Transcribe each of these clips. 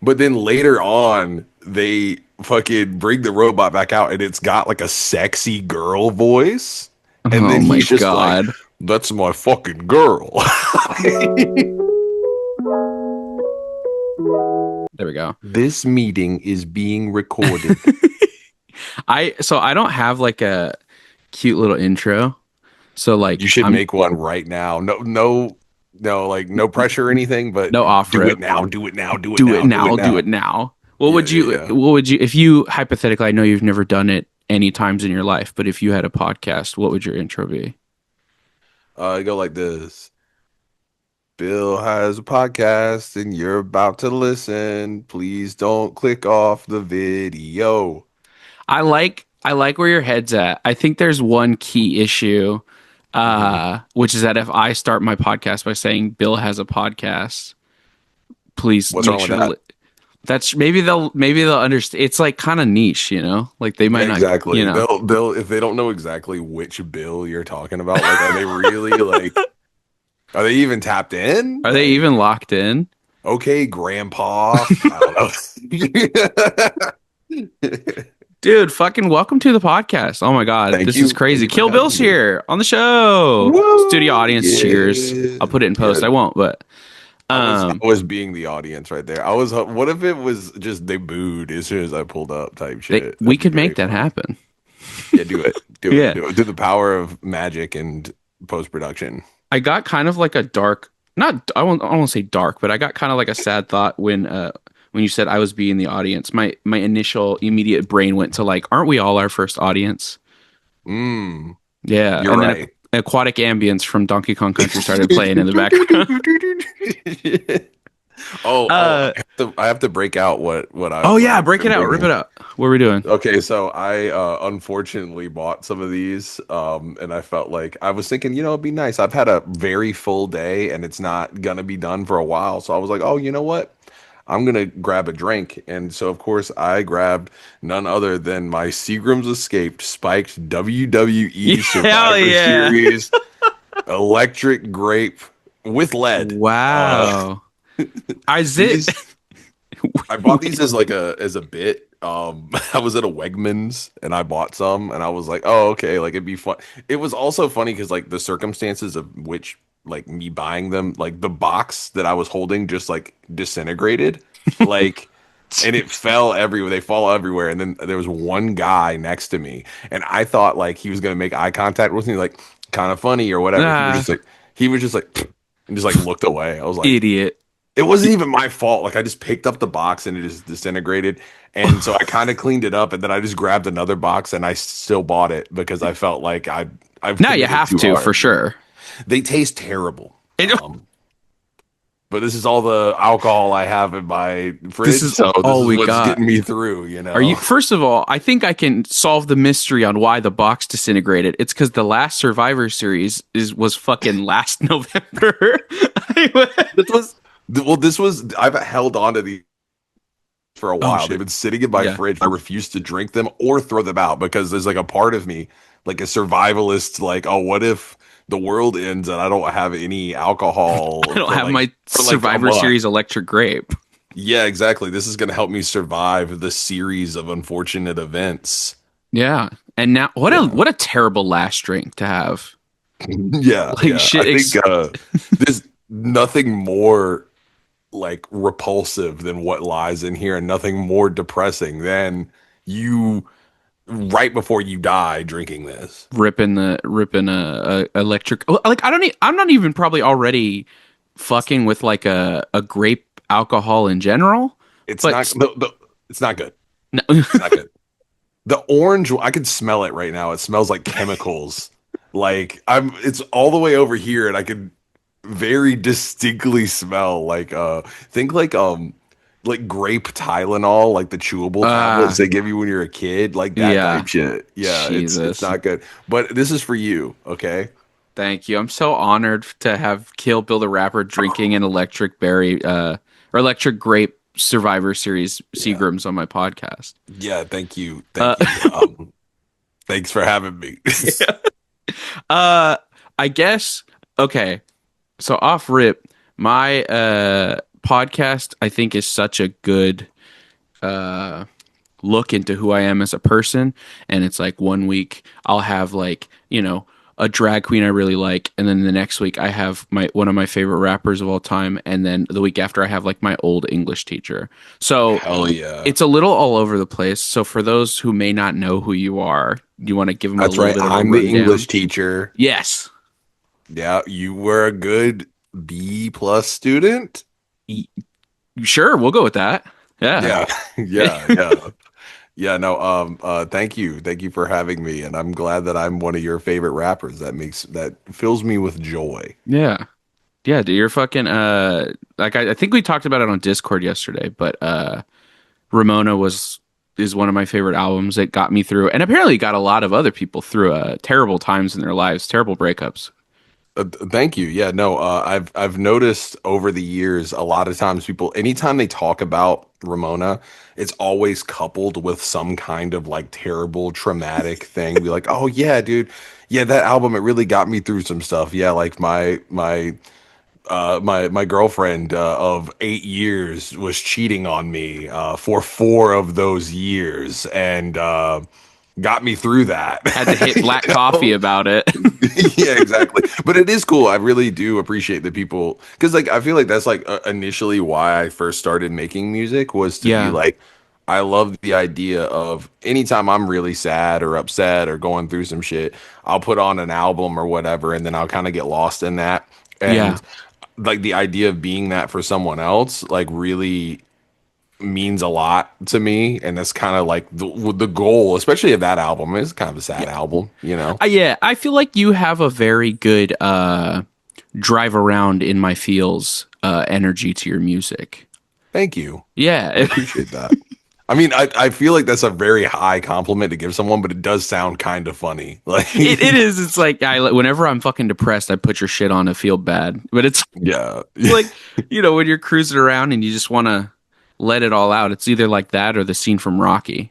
But then later on, they fucking bring the robot back out and it's got like a sexy girl voice. And Oh then my he's just like, God. that's my fucking girl. There we go. This meeting is being recorded. I don't have like a cute little intro. So You like should I'm make one right now. No, like no pressure or anything, but no off do it rip. now, do it now, do it Do it now, do it now, do now. it now. Yeah, yeah, yeah. What would you, if you, hypothetically, I know you've never done it any times in your life, but if you had a podcast, what would your intro be? Go like this. Bill has a podcast and you're about to listen. Please don't click off the video. I like where your head's at. I think there's one key issue, Mhm. which is that if I start my podcast by saying Bill has a podcast, please What's make wrong with sure to that? that's maybe they'll understand. It's like kind of niche, you know? Like they Yeah, might not, you exactly. know. They'll if they don't know exactly which Bill you're talking about, like are they really like are they even tapped in? Are they Like, even locked in? okay, grandpa. I don't know. Dude, fucking welcome to the podcast. Oh my God, Thank this is you. Thank crazy. you for Kill having Bill's me. here on the show. Studio Woo! audience cheers. Yeah. I'll put it in Yeah. post. I won't, but um I was being the audience right there. What if it was just they booed as soon as I pulled up type shit? we That'd be could very make that funny. happen. Yeah, do it. Do it. Yeah. Do it. Do the power of magic and post production. I got kind of like a dark, not I won't say dark, but I got kind of like a sad thought when you said I was being the audience. My initial immediate brain went to like, aren't we all our first audience? Mm, Yeah, you're and then right. aquatic ambience from Donkey Kong Country started playing in the background. Oh, uh I have to break out oh what yeah, I've break it been out, rip it bringing. out. What are we doing? Okay, so I unfortunately bought some of these, and I felt like I was thinking, it'd be nice. I've had a very full day and it's not gonna be done for a while. So I was like, oh, you know what? I'm gonna grab a drink. And so of course I grabbed none other than my Seagram's Escaped spiked WWE Hell Survivor yeah. Series electric grape with lead. Wow. Is it These I bought these as like a bit. I was at a Wegmans and I bought some and I was like, oh, okay, like it'd be fun. It was also funny because like the circumstances of which like me buying them, like the box that I was holding just like disintegrated. Like and it fell everywhere. They fall everywhere. And then there was one guy next to me, and I thought like he was gonna make eye contact with me, like kind of funny or whatever. ah, He was just like and just like looked away. I was like, idiot. it wasn't even my fault. Like I just picked up the box and it just disintegrated. And so I kind of cleaned it up and then I just grabbed another box and I still bought it because I felt like I've Now you committed have too to for hard. sure. They taste terrible. It, But this is all the alcohol I have in my this fridge, is so this all is we what's got. getting me through, Are you, first of all, I think I can solve the mystery on why the box disintegrated. It's because the last Survivor series was fucking last November. This was this was I've held on to these for a Oh while. They've shit. been sitting in my Yeah. fridge. I refuse to drink them or throw them out because there's like a part of me, like a survivalist, like, oh, what if the world ends and I don't have any I alcohol don't have my for like a Survivor month? series electric grape. Yeah, exactly. This is gonna help me survive the series of unfortunate events. Yeah. And now Yeah. what a terrible last drink to have. Yeah, Like yeah. I shit think there's nothing more like repulsive than what lies in here, and nothing more depressing than you right before you die drinking this. ripping a electric like I'm not even probably already fucking with like a grape alcohol in general, It's but not it's not good. no, It's not good. The orange, I can smell it right now. It smells like chemicals. Like it's all the way over here, and I can very distinctly smell think like grape Tylenol, like the chewable tablets ah they give you when you're a kid, like that yeah, type shit. Yeah, it's Jesus. not good. But this is for you, okay? Thank you. I'm so honored to have Kill Bill the Rapper drinking an electric berry or electric grape Survivor Series Yeah. Seagrams on my podcast. Yeah, thank you. Uh, Thank you. Thanks for having me. uh, I guess okay. So off rip, my podcast, I think, is such a good look into who I am as a person. And it's like one week I'll have like, a drag queen I really like, and then the next week I have my one of my favorite rappers of all time, and then the week after I have like my old English teacher. So Hell yeah. it's a little all over the place. So for those who may not know who you are, you want to give them a That's little right. bit of a I'm the rundown. English teacher. Yes. Yeah, you were a good B plus student. Y- Sure, we'll go with that. Yeah. Yeah, yeah, yeah. Yeah, no, thank you. Thank you for having me. And I'm glad that I'm one of your favorite rappers. That fills me with joy. Yeah. Yeah, dude, you're fucking like I think we talked about it on Discord yesterday, but Ramona was is one of my favorite albums. It got me through, and apparently got a lot of other people through terrible times in their lives, terrible breakups. Thank you. Yeah, no, I've noticed over the years a lot of times people anytime they talk about Ramona, it's always coupled with some kind of like terrible traumatic thing. Be like, "Oh yeah, dude. Yeah, that album it really got me through some stuff." Yeah, like my girlfriend of 8 years was cheating on me for 4 of those years and got me through that. Had to hit black You coffee know? about it. Yeah, exactly. But it is cool. I really do appreciate the people because, like, I feel like that's like initially why I first started making music was to be Yeah, like, I love the idea of anytime I'm really sad or upset or going through some shit, I'll put on an album or whatever, and then I'll kind of get lost in that. yeah, And like the idea of being that for someone else, like, really means a lot to me. And that's kind of like the goal, especially of that album. It's kind of a sad yeah, album, you know? yeah. I feel like you have a very good drive around in my feels energy to your music. Thank you. I Yeah, appreciate that. I mean, I feel like that's a very high compliment to give someone, but it does sound kind of funny. Like, it is. It's like whenever I'm fucking depressed, I put your shit on to feel bad. But it's yeah. like, when you're cruising around and you just want to let it all out. It's either like that or the scene from Rocky.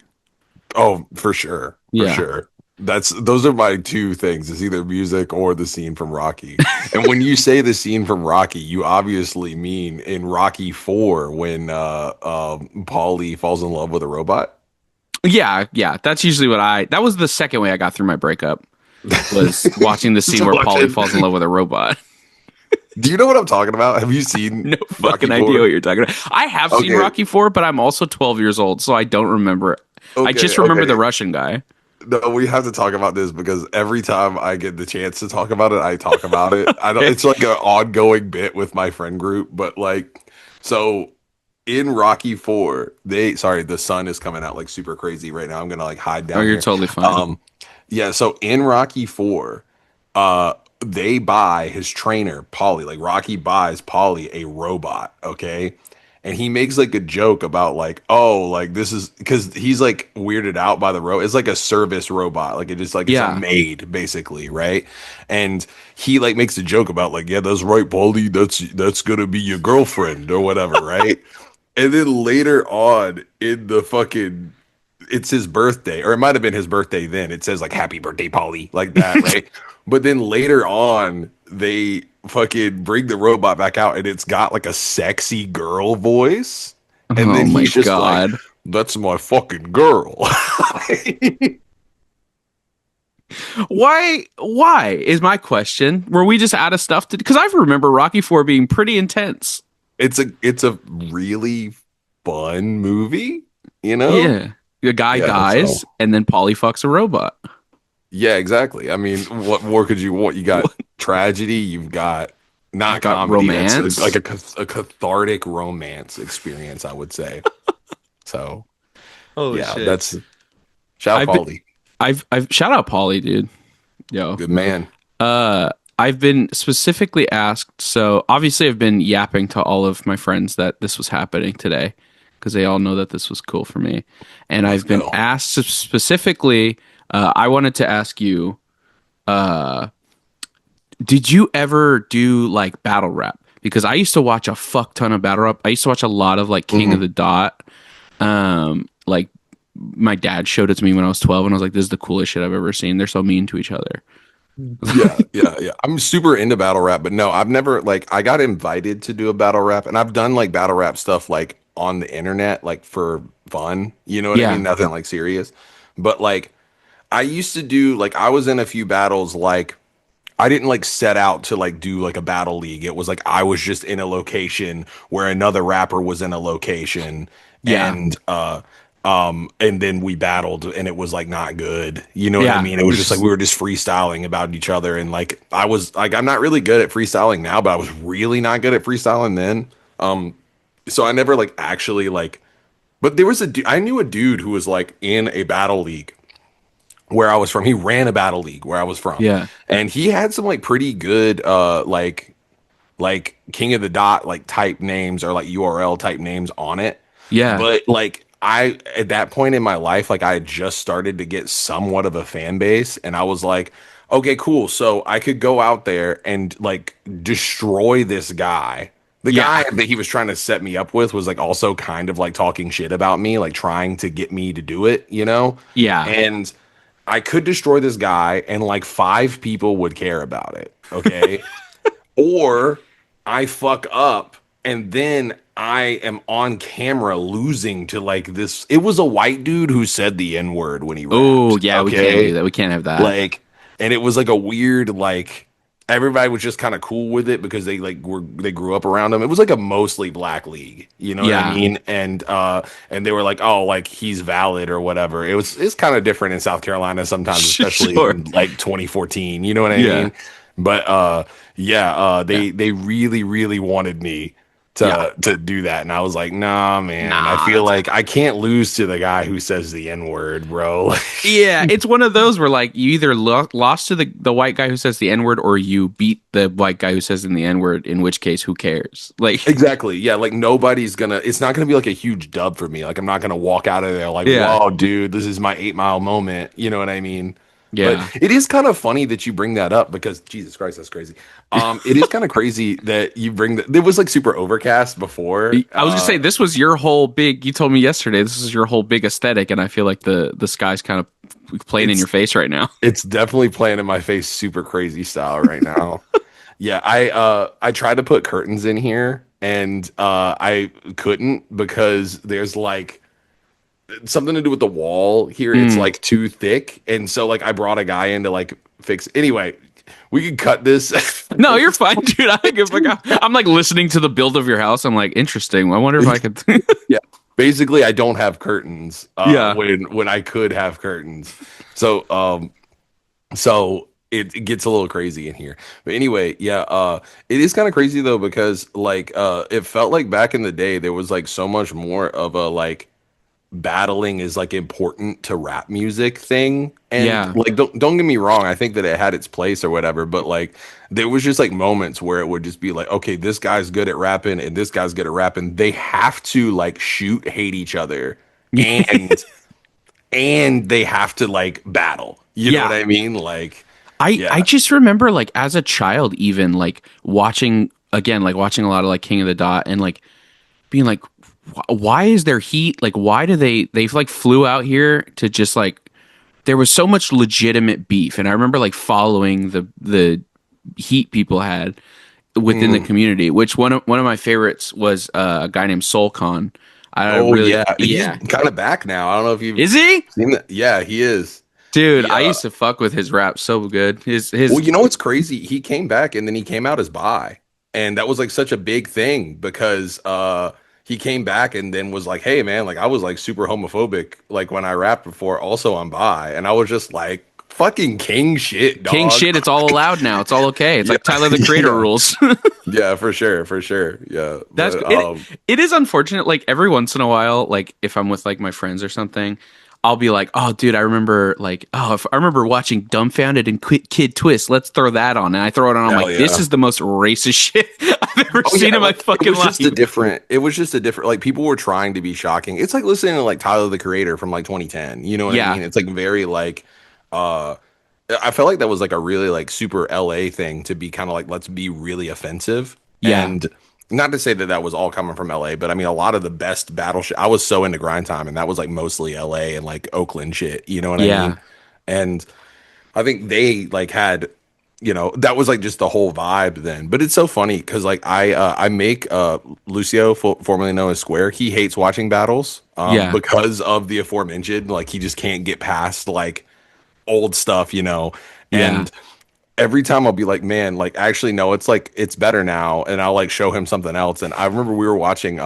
Oh, for sure. For Yeah. sure. Those are my two things. It's either music or the scene from Rocky. And when you say the scene from Rocky, you obviously mean in Rocky 4 when Paulie falls in love with a robot. Yeah, yeah. That's usually that was the second way I got through my breakup was watching the scene So where Polly watching- falls in love with a robot. Do you know what I'm talking about? Have you seen No Rocky fucking idea 4? what you're talking about. I have seen Okay. Rocky 4, but I'm also 12 years old, so I don't remember. I Okay, just remember the okay. Russian guy. No, we have to talk about this because every time I get the chance to talk about it, I talk about it. I don't, it's like an ongoing bit with my friend group, but like, so in Rocky 4, sorry, the sun is coming out like super crazy right now. I'm gonna like hide Oh, down you're here. totally fine. Um, yeah, so in Rocky 4, they buy his trainer, Polly, like Rocky buys Polly a robot, okay? And he makes like a joke about like, oh, like this is because he's like weirded out by the robot. It's like a service robot, like it is like it's a Yeah. maid basically, right? And he like makes a joke about like, yeah, that's right, Paulie, that's gonna be your girlfriend or whatever, right? And then later on in the fucking it's his birthday, or it might have been his birthday then. It says like happy birthday, Polly, like that, right? But then later on, they fucking bring the robot back out and it's got like a sexy girl voice. And Oh then my he's just like, god. that's my fucking girl. Why is my question. Were we just out of stuff to because I remember Rocky 4 being pretty intense. It's a really fun movie, you know? Yeah. The guy Yeah, so dies and then Polly fucks a robot. yeah, exactly. I mean, what more could you want? You got tragedy, you've got You not got comedy. It's like romance. a cathartic romance experience, I would say. So Holy yeah, shit. that's shout out I've been Paulie. I've shout out Polly, dude. Yo. Good man. I've been specifically asked, so obviously I've been yapping to all of my friends that this was happening today because they all know that this was cool for me. And Let's I've been go. asked specifically, I wanted to ask you, did you ever do like battle rap? Because I used to watch a fuck ton of battle rap. I used to watch a lot of like King of Mhm. the Dot. Like my dad showed it to me when I was 12 and I was like, this is the coolest shit I've ever seen. They're so mean to each other. Yeah, yeah, yeah. I'm super into battle rap, but no, I've never like I got invited to do a battle rap and I've done like battle rap stuff like on the internet like for fun. You know what I mean? Yeah. Nothing like serious. But like I used to do like I was in a few battles like I didn't like set out to like do like a battle league. It was like I was just in a location where another rapper was in a location Yeah. and then we battled and it was like not good. You know what I Yeah. mean? It was just like Just we were just freestyling about each other and like I was like I'm not really good at freestyling now, but I was really not good at freestyling then. So I never like actually like but there was I knew a dude who was like in a battle league where I was from. He ran a battle league where I was from. yeah. And he had some like pretty good like King of the Dot like type names or like URL type names on it. Yeah. But like I at that point in my life, like I had just started to get somewhat of a fan base and I was like, okay, cool. So I could go out there and like destroy this guy. The Yeah. guy that he was trying to set me up with was like also kind of like talking shit about me, like trying to get me to do it, you know? Yeah. And I could destroy this guy and like five people would care about it. Okay. Or I fuck up and then I am on camera losing to like this. It was a white dude who said the N word when he Oh, rapped. yeah, we can't do Okay. that. We can't have that. Like, and it was like a weird, like, everybody was just kind of cool with it because they grew up around him. It was like a mostly black league, you know what I Yeah. mean? And they were like, oh, like he's valid or whatever. It's kind of different in South Carolina sometimes, especially Sure. in like 2014, you know what I Yeah. mean? But yeah, Yeah. they really, really wanted me Yeah. to do that. And I was like, nah, man, I Nah, feel that's like I can't lose to the guy who says the N word, bro. yeah, it's one of those where like you either lost to the white guy who says the N-word or you beat the white guy who says in the N-word, in which case who cares? Like Exactly. Yeah, like nobody's gonna it's not gonna be like a huge dub for me. Like I'm not gonna walk out of there like, yeah. whoa, dude, this is my 8 Mile moment. You know what I mean? But Yeah. it is kind of funny that you bring that up because Jesus Christ, that's crazy. It is kind of crazy that you bring that it was like super overcast before. I was gonna say this was your whole big. You told me yesterday this is your whole big aesthetic, and I feel like the sky's kind of playing in your It's face right now. it's definitely playing in my face super crazy style right now. Yeah, I tried to put curtains in here and I couldn't because there's like something to do with the wall here. It's Mm. like too thick, and so like I brought a guy in to like fix. Anyway, we could cut this. No, you're fine, dude. I think if like I'm like listening to the build of your house, I'm like interesting. I wonder if I could. Yeah, basically, I don't have curtains yeah. when I could have curtains. So so it gets a little crazy in here. But anyway, yeah, it is kind of crazy though because like it felt like back in the day there was like so much more of a like battling is like important to rap music thing. And Yeah. like don't get me wrong, I think that it had its place or whatever, but like there was just like moments where it would just be like, okay, this guy's good at rapping and this guy's good at rapping. They have to like shoot hate each other and they have to like battle. You know what Yeah. I mean? Like I yeah. just remember like as a child even like watching again like watching a lot of like King of the Dot and like being like why is there heat like why do they like flew out here to just like there was so much legitimate beef and I remember like following the heat people had within the Mm. community which one of my favorites was a guy named Solcon. I Oh really yeah. He's yeah. kind of back now. I don't know if you've Is he? seen that. Yeah, he is. Dude, He I used to fuck with his rap so good. Well, His you know what's crazy? He came back and then he came out as bi. And that was like such a big thing because he came back and then was like, "Hey man, like I was like super homophobic like when I rapped before, also I'm bi." And I was just like, "Fucking king shit, king dog." shit, it's all allowed now. It's all okay. It's Yeah. like Tyler the Creator Yeah. rules. Yeah, for sure, for sure. Yeah. That's But it. It is unfortunate. Like every once in a while, like if I'm with like my friends or something, I'll be like, "Oh, dude, I remember like, oh, if I remember watching Dumbfounded and Kid Twist. Let's throw that on." And I throw it on. I'm hell like, "This yeah. is the most racist shit I've ever Oh seen yeah, in my like it fucking was life." just a different like people were trying to be shocking. It's like listening to like Tyler the Creator from like 2010. You know what I Yeah, mean? It's like very like uh I felt like that was like a really like super LA thing to be kind of like let's be really offensive yeah, and not to say that that was all coming from LA, but I mean a lot of the best battle shit. I was so into grind time and that was like mostly LA and like Oakland shit, you know what I mean? yeah, And I think they like had that was like just the whole vibe then. But it's so funny because like I make Lucio, formerly known as Square. He hates watching battles Yeah. because of the aforementioned. Like he just can't get past like old stuff. Yeah. And every time I'll be like, man, like actually no, it's like it's better now, and I'll like show him something else. And I remember we were watching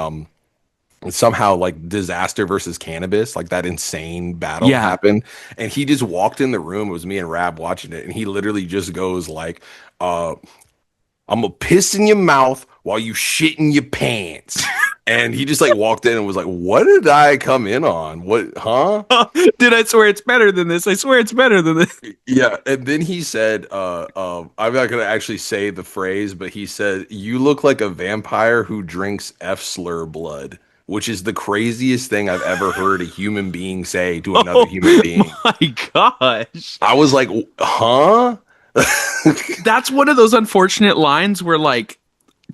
somehow like disaster versus cannabis, like that insane battle Yeah. happened, and he just walked in the room. It was me and Rab watching it, and he literally just goes like, uh I'm gonna piss in your mouth while you shit in your pants. And he just like walked in and was like, what did I come in on? What, huh? Dude, I swear it's better than this. I swear it's better than this. Yeah, and then he said, I'm not gonna actually say the phrase, but he said, "You look like a vampire who drinks F slur blood," which is the craziest thing I've ever heard a human being say to another Oh human being. my gosh. I was like, "Huh?" That's one of those unfortunate lines where like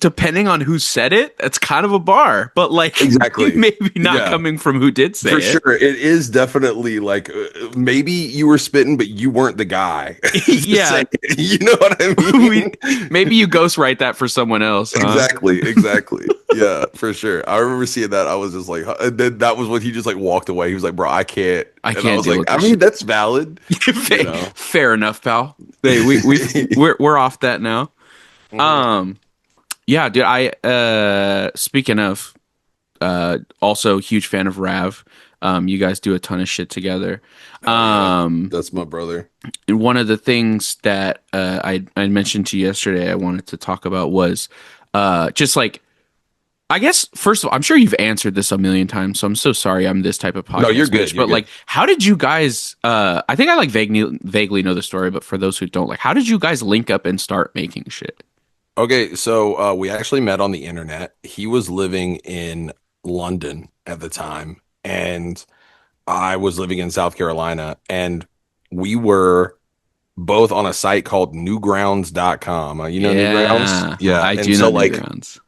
depending on who said it, it's kind of a bar, but like Exactly. maybe not Yeah. coming from who did say For it. sure, it is definitely like maybe you were spitting, but you weren't the guy. Just Yeah, saying, you know what I we mean? maybe you ghostwrite that for someone else, huh? Exactly, exactly. Yeah, for sure. I remember seeing that. I was just like, huh, and then that was when he just like walked away. He was like, "Bro, I can't." I And I can't was deal like, with "I this mean, shit. that's valid, you fair, know." fair enough, pal. Hey, we're off that now. Hmm. Um, yeah, dude. I speaking of also huge fan of Rav. You guys do a ton of shit together. Oh yeah, Um, that's my brother. and one of the things that I mentioned to you yesterday, I wanted to talk about was just like I guess first of all, I'm sure you've answered this a million times, so I'm so sorry I'm this type of No, you're podcast good. bitch. You're But good. like, how did you guys? I think I like vaguely know the story, but for those who don't, like, how did you guys link up and start making shit? Okay, so we actually met on the internet. He was living in London at the time, and I was living in South Carolina, and we were both on a site called newgrounds.com. You know Newgrounds? Yeah, Yeah. I And do so know like Newgrounds.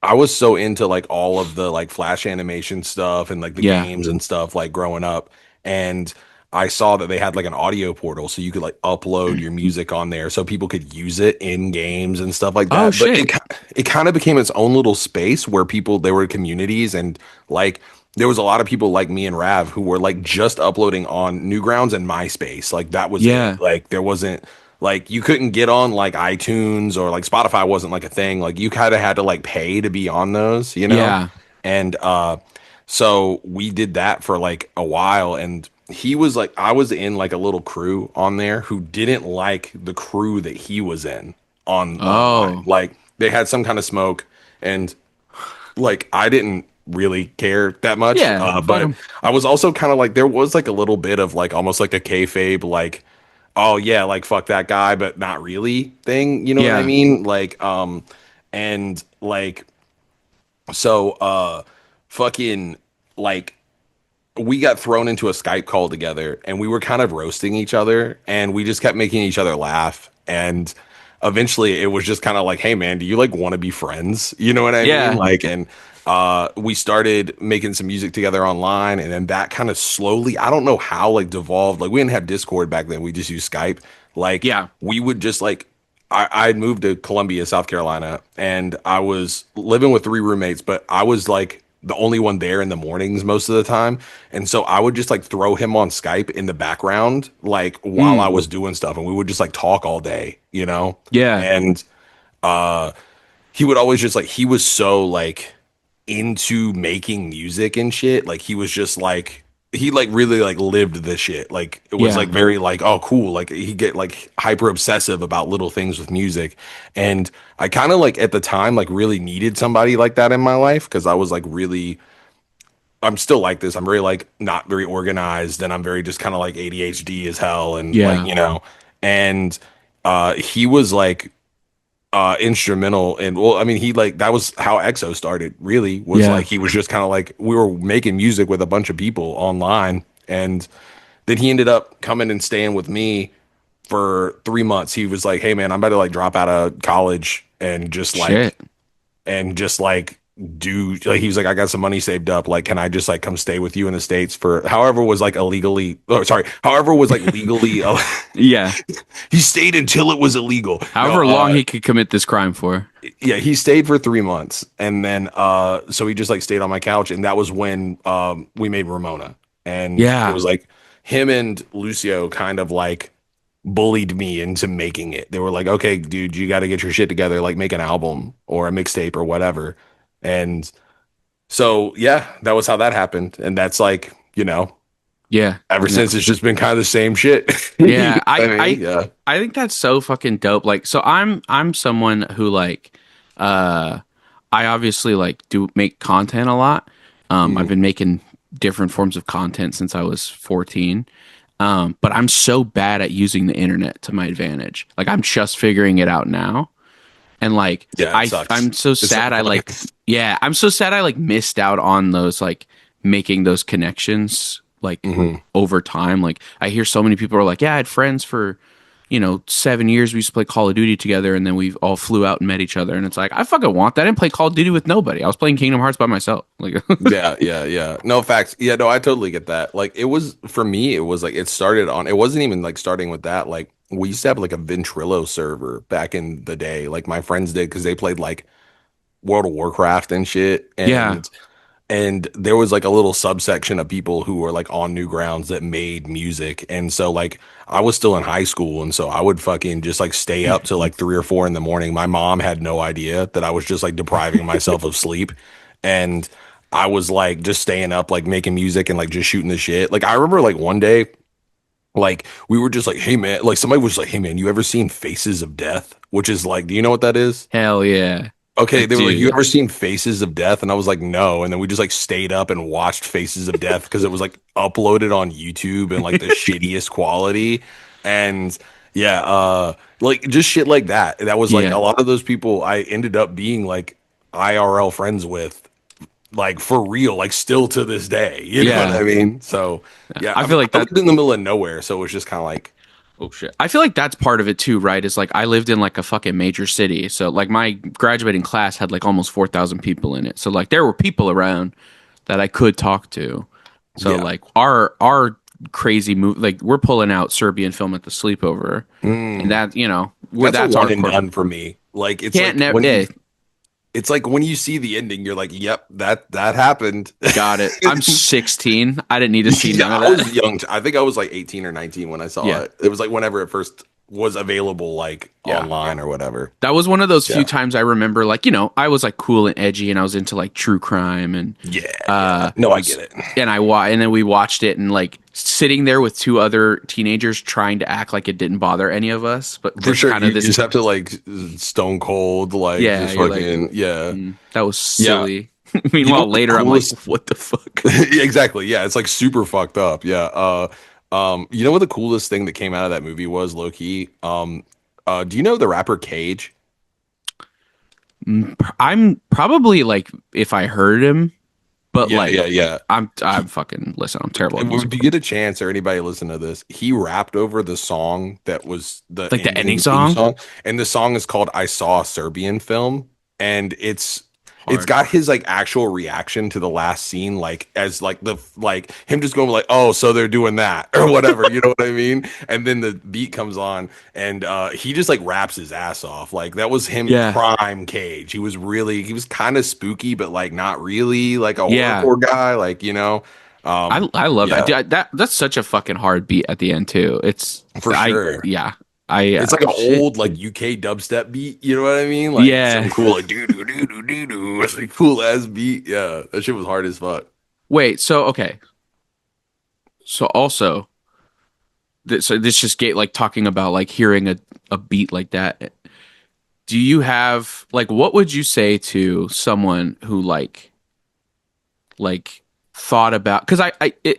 I was so into like all of the like flash animation stuff and like the Yeah. games and stuff like growing up. And I saw that they had like an audio portal so you could like upload your music on there so people could use it in games and stuff like Oh that. But it shit. it kind of became its own little space where people there were communities and like there was a lot of people like me and Rav who were like just uploading on Newgrounds and MySpace. Like that was it. Yeah. Like there wasn't like you couldn't get on like iTunes or like Spotify wasn't like a thing. Like you kind of had to like pay to be on those. Yeah. And so we did that for like a while and he was like I was in like a little crew on there who didn't like the crew that he was in on online. Oh. Like they had some kind of smoke and like I didn't really care that much. Yeah. Fuck But 'em. I was also kind of like there was like a little bit of like almost like a kayfabe like oh yeah, like fuck that guy, but not really thing. You know what I Yeah. mean? Like, and like, so, fucking, like, we got thrown into a Skype call together and we were kind of roasting each other and we just kept making each other laugh. And eventually it was just kind of like, hey man, do you like want to be friends? You know what I mean? Yeah. Like, and we started making some music together online and then that kind of slowly, I don't know how like devolved. Like we didn't have Discord back then. We just used Skype. Like Yeah. we would just like I'd moved to Columbia, South Carolina, and I was living with three roommates, but I was like the only one there in the mornings most of the time. And so I would just like throw him on Skype in the background, like while I Mm. was doing stuff, and we would just like talk all day. Yeah. And uh he would always just like he was so like into making music and shit. Like he was just like he like really like lived the shit. Like it was Yeah. like very like oh cool. Like he get like hyper obsessive about little things with music. And I kind of like at the time like really needed somebody like that in my life because I was like really I'm still like this. I'm very like not very organized and I'm very just kind of like ADHD as hell and like Yeah. and he was like instrumental and well I mean he like that was how EXO started really was Yeah. like he was just kind of like we were making music with a bunch of people online and then he ended up coming and staying with me for 3 months. He was like hey man I'm about to like drop out of college and just like Shit. and just like do like he was like, I got some money saved up. Like, can I just like come stay with you in the States for however was like illegally, oh sorry, however was like legally Yeah. he stayed until it was illegal. No, However long he could commit this crime for. yeah, he stayed for 3 months and then so he just like stayed on my couch and that was when we made Ramona. And it Yeah. was like him and Lucio kind of like bullied me into making it. They were like, okay, dude, you got to get your shit together, like make an album or a mixtape or whatever. And so, yeah, that was how that happened. And that's like, Yeah. ever No. since it's just been kind of the same shit. You know Yeah. what I mean? Yeah. I think that's so fucking dope. Like, so I'm someone who like, uh, I obviously like do make content a lot. I've Mhm. been making different forms of content since I was 14. But I'm so bad at using the internet to my advantage. Like I'm just figuring it out now. And like Yeah, it sucks. I'm so It's so sad I fun. like yeah, I'm so sad I like missed out on those like making those connections like Hmm. over time. Like I hear so many people are like, yeah, I had friends for 7 years. We used to play Call of Duty together, and then we all flew out and met each other. And it's like, I fucking want that. I didn't play Call of Duty with nobody. I was playing Kingdom Hearts by myself. Like, Yeah, yeah, yeah. No facts. Yeah, no, I totally get that. Like it was for me, it was like it started on it wasn't even like starting with that. Like we used to have like a Ventrilo server back in the day. Like my friends did because they played like World of Warcraft and shit. yeah, And there was like a little subsection of people who were like on Newgrounds that made music. And so like I was still in high school and so I would fucking just like stay up till like 3 or 4 in the morning. My mom had no idea that I was just like depriving myself of sleep. And I was like just staying up like making music and like just shooting the shit. Like I remember like one day like we were just like, hey man, like somebody was like, hey man, you ever seen Faces of Death? Which is like, do you know what that is? hell yeah, I Okay, they were like, "You do. ever seen Faces of Death?" And I was like, "No." And then we just like stayed up and watched Faces of Death because it was like uploaded on YouTube and like the shittiest quality. And yeah, like just shit like that. That was like Yeah, a lot of those people I ended up being like IRL friends with, like for real, like still to this day. You know what yeah. I mean? So yeah, I feel like I that. lived in the middle of nowhere, so it was just kind of like, Oh shit. I feel like that's part of it too, right? Is like I lived in like a fucking major city. So like my graduating class had like almost 4,000 people in it. So like there were people around that I could talk to. So yeah. like our crazy move like we're pulling out Serbian film at the sleepover. And Mm, that, where that's a that's one and hardcore. done for me. Like it's Can't like never when you yeah, It's like when you see the ending, you're like, "Yep, that happened." got it. I'm 16. I didn't need to see Yeah, none of I was that. young. I think I was like 18 or 19 when I saw Yeah. it. It was like whenever it first was available, like Yeah. online or whatever. That was one of those few Yeah, times I remember like, I was like cool and edgy and I was into like true crime and yeah, yeah. uh No, I s- get it. and then we watched it and like sitting there with two other teenagers trying to act like it didn't bother any of us, but For just sure, kind of you this just have to like stone cold, like yeah, just you're like fucking yeah, that was yeah. silly. You know Meanwhile what the later I'm like coolest? what the fuck? Yeah, exactly. Yeah, it's like super fucked up. Yeah. You know what the coolest thing that came out of that movie was, low key? Do you know the rapper Cage? I'm probably like if I heard him, but Yeah, yeah, like yeah. I'm fucking listen, I'm terrible at music. If you get a chance or anybody listen to this, he rapped over the song that was the Like the ending ending theme song? song, and the song is called "I Saw a Serbian Film," and it's Hard. got his like actual reaction to the last scene, like as like the like him just going like, "Oh, so they're doing that" or whatever, you know what I mean? And then the beat comes on, and he just like raps his ass off. Like that was him Yeah. prime Cage. He was kind of spooky, but like not really like a Yeah. horrorcore guy, like I love that. yeah, Dude, that's such a fucking hard beat at the end too. It's for I sure. yeah. I It's like an shit. old like UK dubstep beat, you know what I mean? Like Yeah. some cool like doo doo doo doo doo doo, it's like cool ass beat. Yeah, that shit was hard as fuck. Wait, so okay. So also so this just get like talking about like hearing a beat like that. Do you have like what would you say to someone who like thought about because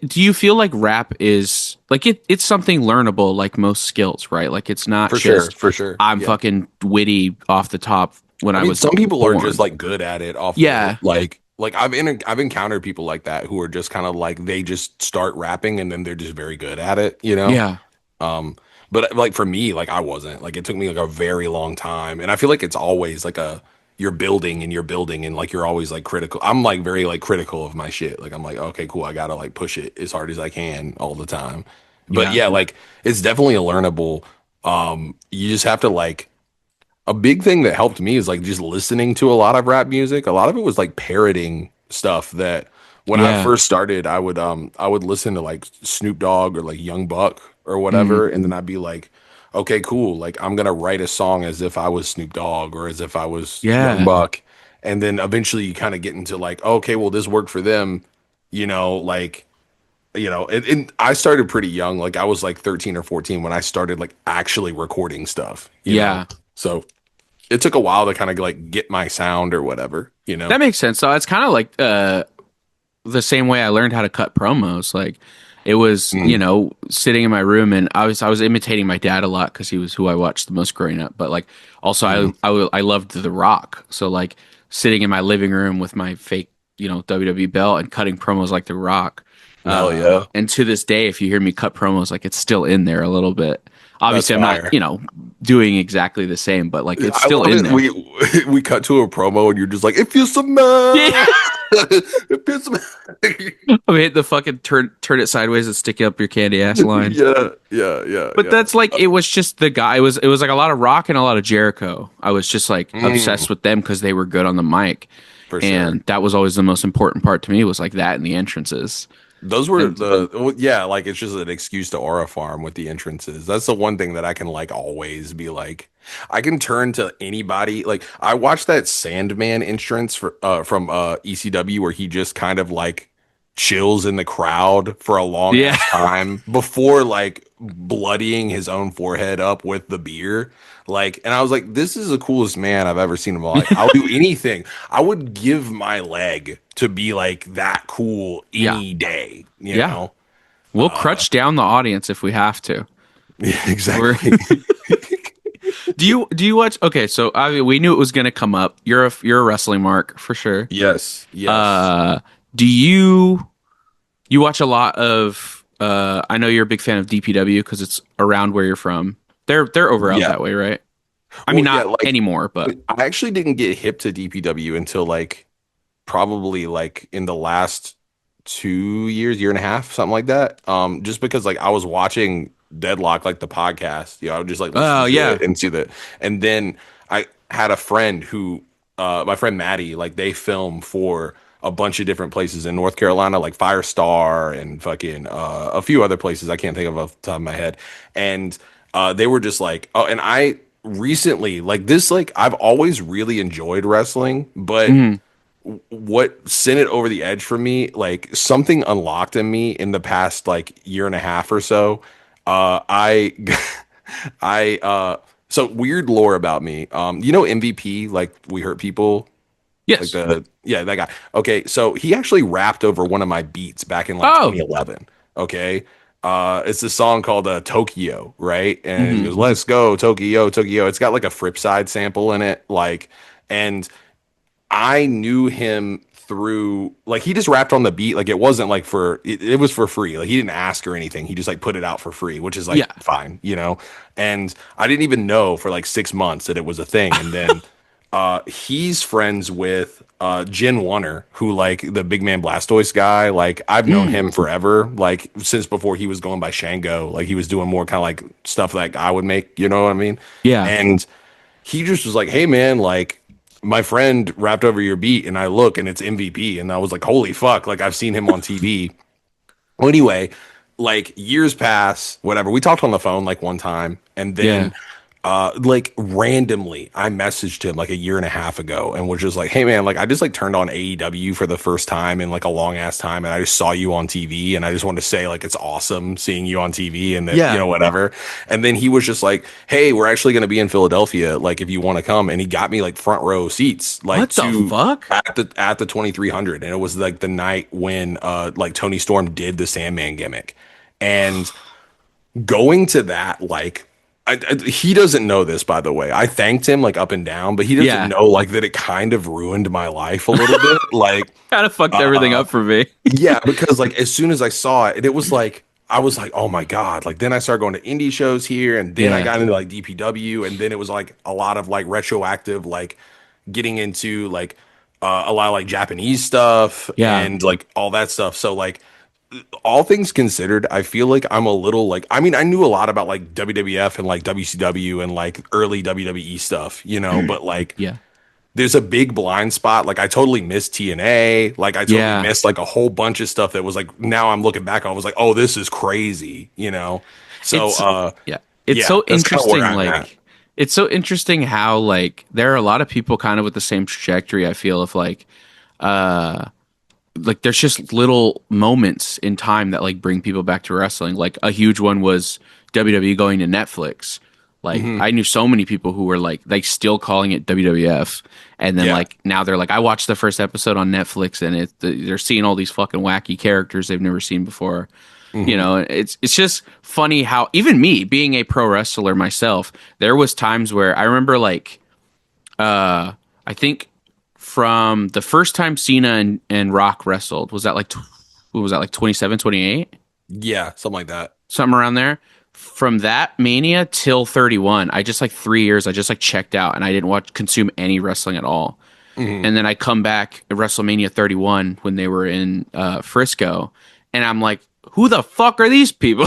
do you feel like rap is like it's something learnable like most skills, right? Like it's not just For sure. I'm Yeah. fucking witty off the top when I I mean, was some people are just born. like good at it off the rip. Yeah. Like I've encountered people like that who are just kind of like they just start rapping and then they're just very good at it, you know? Yeah. Um, but like for me, like I wasn't. Like it took me like a very long time, and I feel like it's always like a you're building and you're building and like you're always like critical. I'm like very like critical of my shit. Like I'm like, okay, cool, I gotta like push it as hard as I can all the time. But Yeah. yeah, like it's definitely a learnable. You just have to like a big thing that helped me is like just listening to a lot of rap music. A lot of it was like parroting stuff that when I Yeah. first started, I would listen to like Snoop Dogg or like Young Buck or Mhm. whatever, and then I'd be like, okay, cool. Like I'm gonna write a song as if I was Snoop Dogg or as if I was Young Yeah. Buck. And then eventually you kind of get into like, okay, well, this worked for them, like and I started pretty young. Like I was like 13 or 14 when I started like actually recording stuff. Yeah. So it took a while to kind of like get my sound or whatever. That makes sense. So it's kind of like the same way I learned how to cut promos. Like it was, Mm, sitting in my room and I was imitating my dad a lot because he was who I watched the most growing up. But like also mm. I loved The Rock. So like sitting in my living room with my fake, WWE belt and cutting promos like The Rock. Hell yeah. And to this day, if you hear me cut promos, like it's still in there a little bit. That's Obviously, I'm not, fire. doing exactly the same, but like it's I still love in it. there. We cut to a promo and you're just like, if you Yeah. smell, if you smell. I mean, the fucking turn it sideways and stick up your candy ass line. Yeah, yeah, yeah, But yeah. that's like it was just the guy. It was like a lot of Rock and a lot of Jericho. I was just like Mm, obsessed with them because they were good on the mic, for sure. and that was always the most important part to me was like that and the entrances. Those were And yeah, like it's just an excuse to aura farm with the entrances. That's the one thing that I can like always be like, I can turn to anybody. Like I watched that Sandman entrance from ECW where he just kind of like chills in the crowd for a long yeah, ass time before like bloodying his own forehead up with the beer. Like, and I was like, this is the coolest man I've ever seen in my life. I'll do anything. I would give my leg to be like that cool yeah, any day, you yeah. know? We'll crutch down the audience if we have to. Yeah, We're exactly. do you watch? Okay, so we knew it was gonna come up. You're a wrestling mark for sure. Yes, yes. Uh, do you watch a lot of I know you're a big fan of DPW because it's around where you're from. They're over out Yeah. that way, right? I mean Well, yeah, not like anymore, but I actually didn't get hip to DPW until like probably like in the last 2 years, year and a half, something like that. Just because like I was watching Deadlock, like the podcast, I would just like oh listen to yeah. it and see that. And then I had a friend who, my friend Maddie, like they film for a bunch of different places in North Carolina, like Firestar and fucking a few other places I can't think of off the top of my head. And they were just like, oh, and I recently like this, like I've always really enjoyed wrestling, but Mhm. what sent it over the edge for me, like something unlocked in me in the past like year and a half or so. I, so weird lore about me. MVP, like We Hurt People, like Yes. yeah, that guy. Okay, so he actually rapped over one of my beats back in like Oh. 2011. Okay. It's a song called Tokyo, right? And he Hmm. goes, "Let's go, Tokyo, Tokyo." It's got like a Fripside sample in it, like, and I knew him through like he just rapped on the beat. Like it wasn't like it was for free. Like he didn't ask or anything. He just like put it out for free, which is like Yeah. fine. And I didn't even know for like 6 months that it was a thing. And then he's friends with Jin Wonner, who like the Big Man Blastoise guy. Like I've known Mm. him forever, like since before he was going by Shango. Like he was doing more kind of like stuff like I would make, you know what I mean? Yeah. And he just was like, "Hey man, like my friend rapped over your beat," and I look and it's MVP, and I was like, "Holy fuck!" Like I've seen him on TV. Well, anyway, like years pass, whatever. We talked on the phone like one time, and Yeah. then like randomly I messaged him like a year and a half ago and was just like, "Hey man, like I just like turned on AEW for the first time in like a long ass time and I just saw you on TV and I just wanted to say like it's awesome seeing you on TV and that, Yeah. whatever." And then he was just like, "Hey, we're actually going to be in Philadelphia like if you want to come." And he got me like front row seats like What the to fuck? at the 2300, and it was like the night when like Tony Storm did the Sandman gimmick. And going to that like he doesn't know this, by the way. I thanked him like up and down, but he doesn't Yeah. know like that it kind of ruined my life a little bit. Like Kind of fucked everything uh up for me. yeah, because like as soon as I saw it, it was like I was like, "Oh my God." Like then I started going to indie shows here and then I Yeah. got into like DPW and then it was like a lot of like retroactive like getting into like a lot of like Japanese stuff Yeah. and like all that stuff. So like all things considered, I feel like I'm a little like I mean, I knew a lot about like WWF and like WCW and like early WWE stuff, you know, but like Yeah. there's a big blind spot. Like I totally missed TNA. Like I totally Yeah. missed like a whole bunch of stuff that was like now I'm looking back, I was like, oh, this is crazy, you know? So It's yeah. It's yeah, so that's kind of where interesting I'm at. like it's so interesting how like there are a lot of people kind of with the same trajectory I feel of uh like there's just little moments in time that like bring people back to wrestling. Like a huge one was WWE going to Netflix. Like Hmm. I knew so many people who were like still calling it WWF, and then Yeah. like now they're like I watched the first episode on Netflix and they're seeing all these fucking wacky characters they've never seen before. You Hmm. know, it's just funny how even me being a pro wrestler myself, there was times where I remember like I think from the first time Cena and Rock wrestled, was that like what was that like 27, 28, Yeah, something like that. something around there. From that Mania till 31, I just like 3 years, I just like checked out and I didn't watch consume any wrestling at all. Hmm. And then I come back at WrestleMania 31 when they were in Frisco, and I'm like, who the fuck are these people?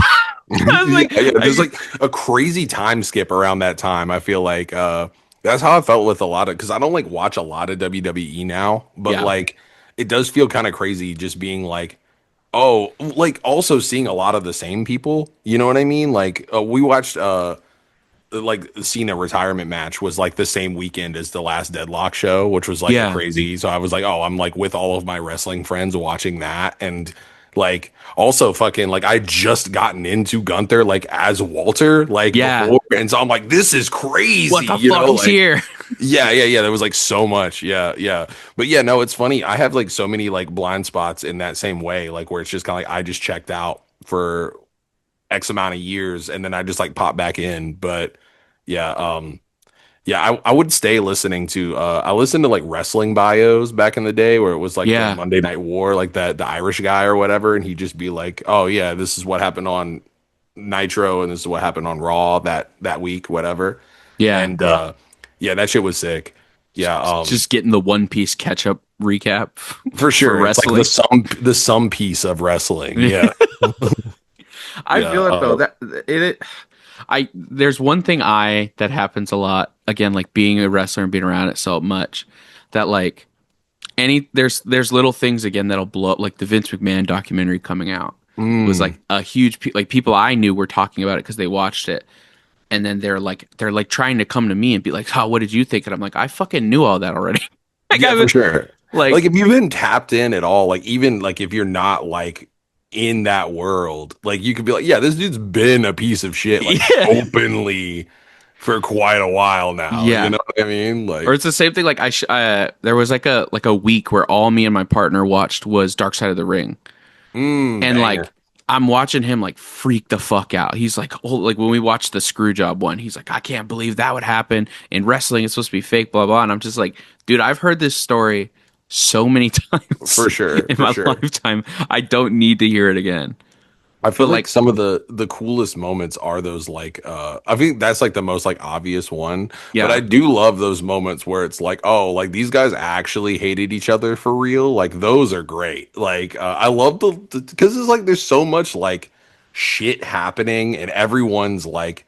I was Yeah, like, yeah. There's like a crazy time skip around that time. I feel like that's how I felt with a lot of because I don't like watch a lot of WWE now, but yeah, like it does feel kind of crazy just being like, oh, like also seeing a lot of the same people. You know what I mean? Like we watched like the Cena retirement match was like the same weekend as the last Deadlock show, which was like a yeah, crazy. So I was like, oh, I'm like with all of my wrestling friends watching that, and like also fucking like I just gotten into Gunther like as Walter like yeah. before, and so I'm like, this is What crazy, the you fuck? know, He's like here. yeah, yeah, yeah. There was like so much, yeah, yeah. But yeah, no, it's funny. I have like so many like blind spots in that same way, like where it's just kind of like I just checked out for X amount of years and then I just like pop back in, but. Yeah, yeah, I would stay listening to I listened to like wrestling bios back in the day where it was like the Yeah, Monday Night War, like that the Irish guy or whatever, and he'd just be like, "Oh yeah, this is what happened on Nitro and this is what happened on Raw that week, whatever." yeah. And yeah, that shit was sick. Yeah, Just getting the One Piece catch up recap for for sure. It's like wrestling. the sum piece of wrestling. Yeah. I Yeah, feel it though that I there's one thing I that happens a lot again like being a wrestler and being around it so much that like there's little things again that'll blow up like the Vince McMahon documentary coming out was mm, like a huge like people I knew were talking about it because they watched it, and then they're like trying to come to me and be like, "Oh, what did you think?" And I'm like, "I fucking knew all that already." Like yeah, I for was sure. Like like, if you've been tapped in at all, like even like if you're not like in that world, like you could be like, yeah, this dude's been a piece of shit like yeah, openly for quite a while now. You yeah. know what I mean? Or Like, it's the same thing. Like there was like a week where all me and my partner watched was Dark Side of the Ring, and banger. like I'm watching him like freak the fuck out. He's like, oh, like when we watched the screw job one, he's like, I can't believe that would happen in wrestling. It's supposed to be fake, blah blah. And I'm just like, dude, I've heard this story so many times For sure, in for my sure. lifetime. I don't need to hear it again. I feel But like like, some of the coolest moments are those like I think that's like the most like obvious one, but I yeah, do love those moments where it's like, oh, like these guys actually hated each other for real. Like those are great. Like I love the because it's like there's so much like shit happening and everyone's like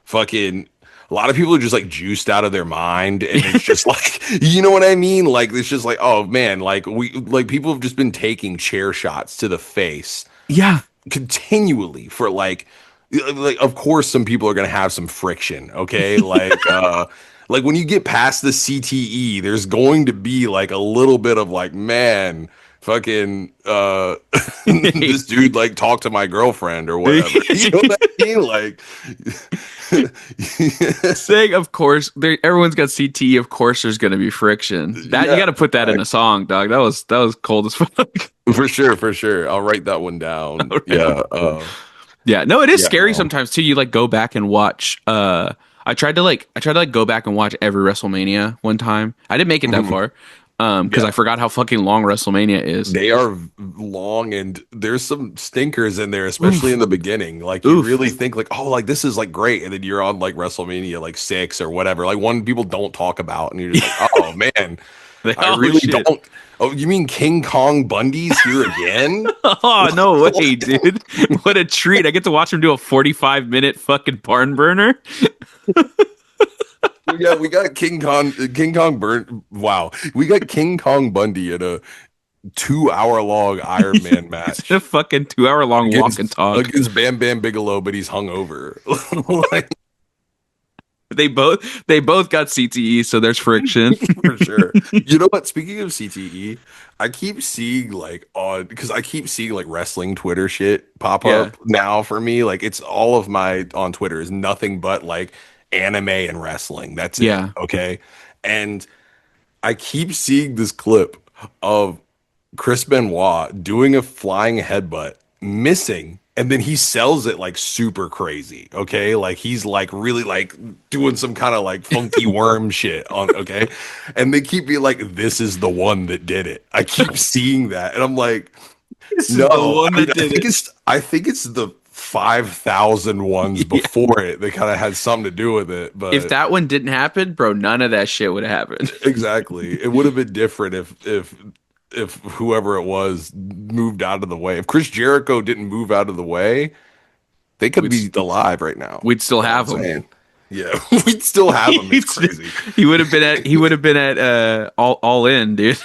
fucking a lot of people are just like juiced out of their mind and it's just like you know what I mean? Like it's just like, oh man, like we like people have just been taking chair shots to the face yeah, continually for like of course some people are going to have some friction, okay? Like when you get past the CTE there's going to be like a little bit of like man fucking this dude like talked to my girlfriend or whatever. You know what I mean? Like saying of course everyone's got CT. Of course, there's gonna be friction. That you yeah, got to put that in a song, dog. That was cold as fuck. for sure, for sure. I'll write that one down. Right. Yeah, Yeah, no, it is yeah, scary no. sometimes too. You like go back and watch. I tried to like go back and watch every WrestleMania one time. I didn't make it that Mhm. far. Because I Yeah. forgot how fucking long WrestleMania is. They are long and there's some stinkers in there, especially in Oof, the beginning. Like you oof. really think like, oh, like this is like great. And then you're on like WrestleMania like 6 or whatever, like one people don't talk about, and you're just like, oh man, I Oh really shit. don't. Oh, you mean King Kong Bundy's here again? Oh no way, What? dude! What a treat! I get to watch him do a 45-minute fucking barn burner. Yeah, we got King Kong burn. Wow, we got King Kong Bundy in a 2 hour long Iron Man It's a match fucking 2 hour long walk and talk. against Bam Bam Bigelow, but he's hungover. Like, They both got CTE, so there's friction. for sure. You know what? Speaking of CTE, I keep seeing like on because I keep seeing like wrestling Twitter shit pop Yeah, up now for me. Like it's all of my on Twitter is nothing but like anime and wrestling. That's it. yeah. Okay. And I keep seeing this clip of Chris Benoit doing a flying headbutt, missing, and then he sells it like super crazy. Okay. Like he's like really like doing some kind of like funky worm shit on, okay. And they keep being like, this is the one that did it. I keep seeing that. And I'm like, This is the no, one I mean, that did it. I think it's the 5,000 ones Yeah. before it that kind of had something to do with it. If But that one didn't happen, bro, none of that shit would have happened. exactly. It would have been different if whoever it was moved out of the way. If Chris Jericho didn't move out of the way, they could We'd be alive right now. we'd still You know what I'm have him. saying? Yeah, we'd still have him. It's crazy. He would have been at all in, dude.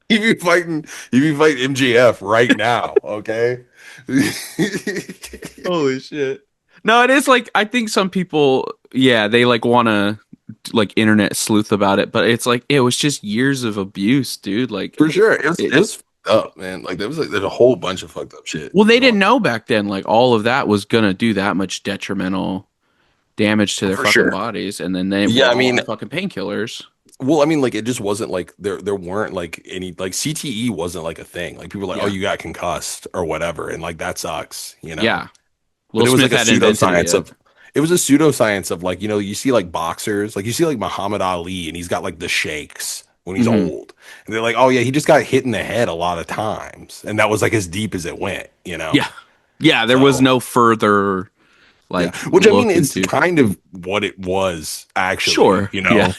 He'd be fighting MJF right now, okay? Holy shit. No, it is like I think some people, yeah, they like want to like internet sleuth about it, but it's like it was just years of abuse, dude. Like For sure. it, It's fucked up, man. Like there's a whole bunch of fucked up shit well, they going didn't know back then like all of that was gonna do that much detrimental damage to on. their For fucking sure. bodies, and then they Yeah, were I all mean, on fucking painkillers. well, I mean, like it just wasn't like there weren't like any like CTE wasn't like a thing. Like people were like, oh, Yeah, you got concussed or whatever, and like that sucks, you know. yeah. But Will it was Smith like a hadn't invented it pseudoscience yet. of it was a pseudoscience of like, you see like boxers, like you see like Muhammad Ali and he's got like the shakes when he's Hmm. old. And they're like, oh yeah, he just got hit in the head a lot of times. And that was like as deep as it went, you know? Yeah, yeah. There was So no further yeah. like Which I mean look it's into. kind of what it was actually, Sure. you Yeah. know?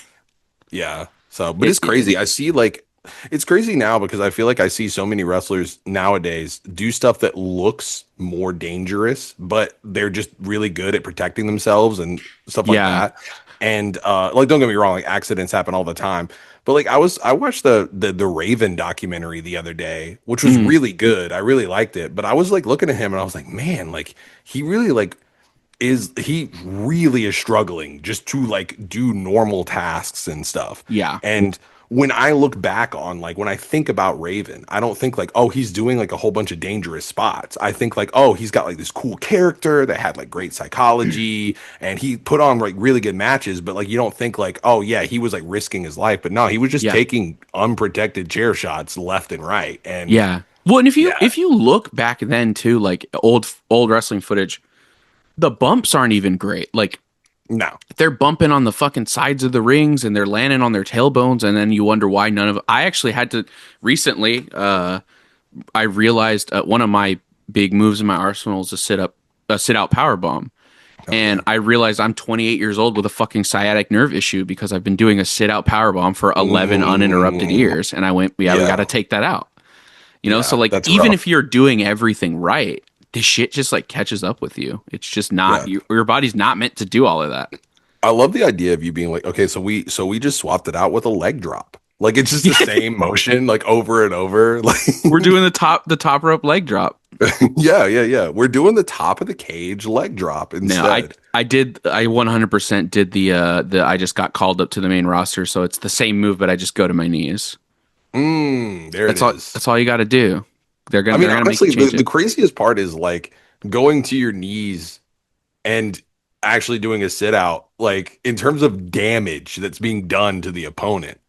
Yeah. So, but It, it's it, crazy. I see like it's crazy now because I feel like I see so many wrestlers nowadays do stuff that looks more dangerous, but they're just really good at protecting themselves and stuff like yeah. that. And like don't get me wrong, like accidents happen all the time. But like I watched the Raven documentary the other day, which was Mhm. really good. I really liked it. But I was like looking at him and I was like, man, like he really like he really is struggling just to like do normal tasks and stuff. Yeah. And when I look back on like when I think about Raven, I don't think like, oh, he's doing like a whole bunch of dangerous spots. I think like, oh, he's got like this cool character that had like great psychology and he put on like really good matches, but like you don't think like, oh yeah, he was like risking his life. But no, he was just Yeah. taking unprotected chair shots left and right. And Yeah. Well, and if you yeah, if you look back then too, like old wrestling footage, the bumps aren't even great. Like no. they're bumping on the fucking sides of the rings and they're landing on their tailbones, and then you wonder why none of. I actually had to recently. I realized one of my big moves in my arsenal is a sit out power bomb. Oh And yeah. I realized I'm 28 years old with a fucking sciatic nerve issue because I've been doing a sit out power bomb for 11 uninterrupted Mm, years. And I went, yeah, we got to yeah. take that out. So Yeah. like That's even rough. if you're doing everything right, this shit just like catches up with you. It's just not Yeah. your body's not meant to do all of that. I love the idea of you being like, okay, so we just swapped it out with a leg drop. Like it's just the same motion, like over and over. Like We're doing the top rope leg drop. yeah, yeah, yeah. We're doing the top of the cage leg drop Now I instead. I did I 100% did the I just got called up to the main roster, so it's the same move, but I just go to my knees. There it That's all. is. That's all you got to do. They're I gonna mean, they're gonna make you honestly, change the it. craziest part is like going to your knees and actually doing a sit out, like in terms of damage that's being done to the opponent,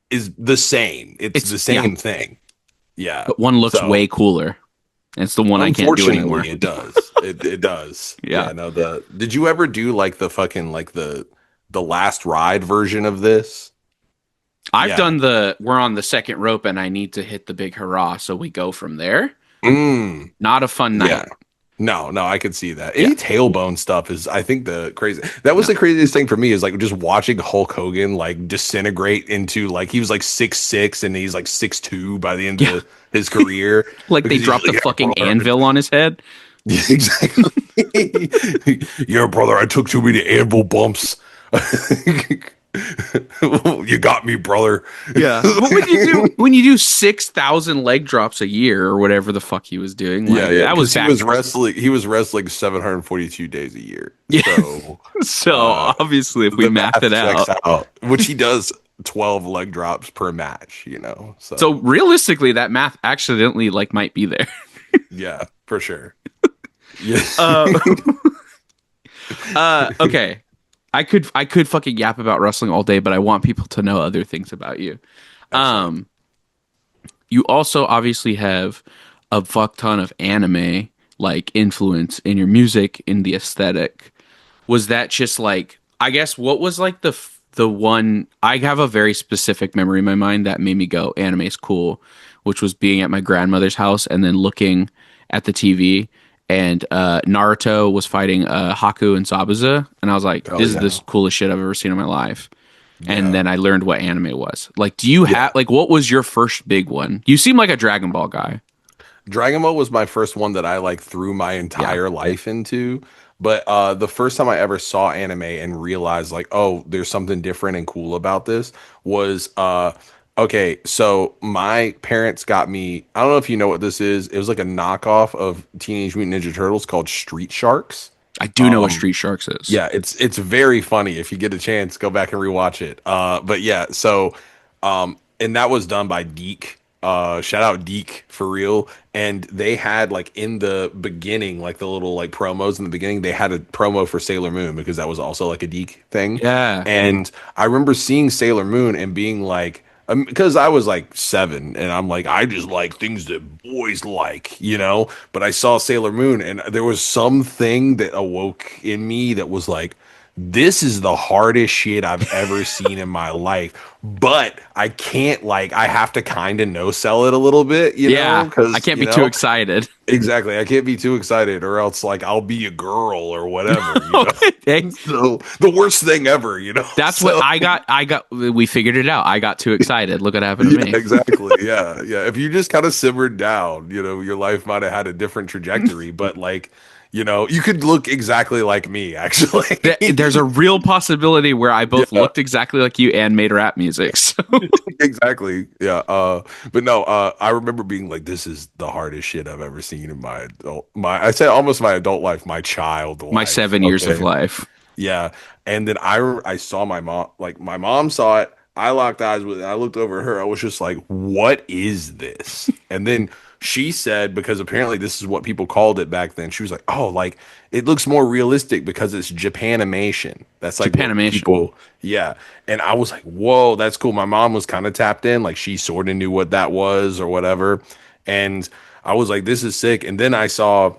is the same. It's It's the yeah, same thing. Yeah. but one looks So way cooler. And it's the one I can't do anymore. unfortunately, it does. It does. Yeah. Yeah. No. The did you ever do like the fucking like the the last ride version of this. I've Yeah. done the we're on the second rope and I need to hit the big hurrah, so we go from there. Mm, Not a fun yeah. night. No, no, I could see that. Yeah. Any tailbone stuff is, I think, the crazy. That was No. the craziest thing for me is like just watching Hulk Hogan like disintegrate into like he was like 6'6" and he's like 6'2" by the end Yeah. of his career Like they because he's dropped a like, yeah, fucking brother. anvil on his head. Yeah, exactly. Yeah, brother, I took too many anvil bumps. You got me, brother. Yeah. But when you do 6,000 leg drops a year or whatever the fuck he was doing, Yeah, like yeah, that was because back. he was wrestling 742 days a year. Yeah. So So uh obviously if we the math math it checks out. out, which he does 12 leg drops per match, you know. So So realistically that math accidentally like might be there. yeah, for sure. Yeah. Uh okay. I could fucking yap about wrestling all day, but I want people to know other things about you. Excellent. Um you also obviously have a fuck ton of anime like influence in your music, in the aesthetic. Was that just like, I guess, what was like the one? I have a very specific memory in my mind that made me go anime's cool, which was being at my grandmother's house and then looking at the TV, and Naruto was fighting Haku and Zabuza, and I was like, Oh this is the yeah. coolest shit I've ever seen in my life. And Yeah. then I learned what anime was. Like, do you have Yeah. like what was your first big one? You seem like a Dragon Ball guy. Dragon Ball was my first one that I like threw my Yeah. entire life into. But the first time I ever saw anime and realized like, oh, there's something different and cool about this was okay, so my parents got me, I don't know if you know what this is. It was like a knockoff of Teenage Mutant Ninja Turtles called Street Sharks. I do know what Um Street Sharks is. yeah, it's very funny. If you get a chance, go back and rewatch it. But yeah, so and that was done by Deke. Shout out Deke for real. And they had like in the beginning, like the little like promos in the beginning, they had a promo for Sailor Moon because that was also like a Deke thing. Yeah. And I remember seeing Sailor Moon and being like, because I was like 7 and I'm like, I just like things that boys like, you know? But I saw Sailor Moon and there was something that awoke in me that was like, this is the hardest shit I've ever seen in my life. But I can't like, I have to kind of no sell it a little bit, you know? Yeah. I Because, can't you be too know, excited. exactly. I can't be too excited or else like I'll be a girl or whatever, you know? Okay. So the worst thing ever, you know? That's what So. I got. We figured it out. I got too excited. Look what happened to Yeah, me. exactly. Yeah, yeah. If you just kind of simmered down, you know, your life might have had a different trajectory, but like, you know, you could look exactly like me, actually. There's a real possibility where I both Yeah, looked exactly like you and made rap music. So exactly. Yeah. But no, I remember being like, this is the hardest shit I've ever seen in I said almost my adult life, my child my life. 7 years of Okay. life. Yeah. And then I saw my mom, like my mom saw it. I locked eyes with it. I looked over at her. I was just like, what is this? And then she said, because apparently this is what people called it back then. She was like, oh, like it looks more realistic because it's Japanimation. That's like what Japanimation. people, yeah. And I was like, whoa, that's cool. My mom was kind of tapped in. Like she sort of knew what that was or whatever. And I was like, this is sick. And then I saw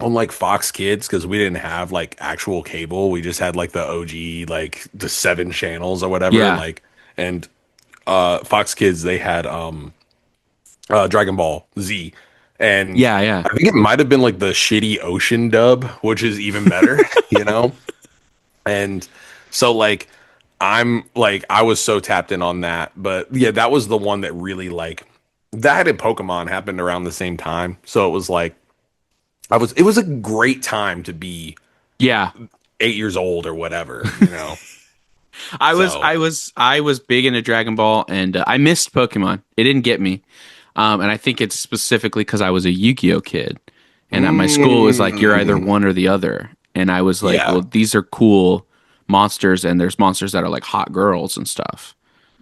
on like Fox Kids because we didn't have like actual cable. We just had like the OG like the 7 channels or whatever. Yeah. Like and Fox Kids they had Dragon Ball Z. And Yeah. Yeah. I think it might have been like the shitty ocean dub, which is even better, you know? And so like I was so tapped in on that. But yeah, that was the one that really like that and Pokemon happened around the same time. So it was like it was a great time to be Yeah. 8 years old or whatever, you know. I was So I was I was big into Dragon Ball, and I missed Pokemon. It didn't get me. And I think it's specifically because I was a Yu-Gi-Oh kid, and at my school it was like you're either mm, one or the other. And I was like, yeah, well, these are cool monsters, and there's monsters that are like hot girls and stuff.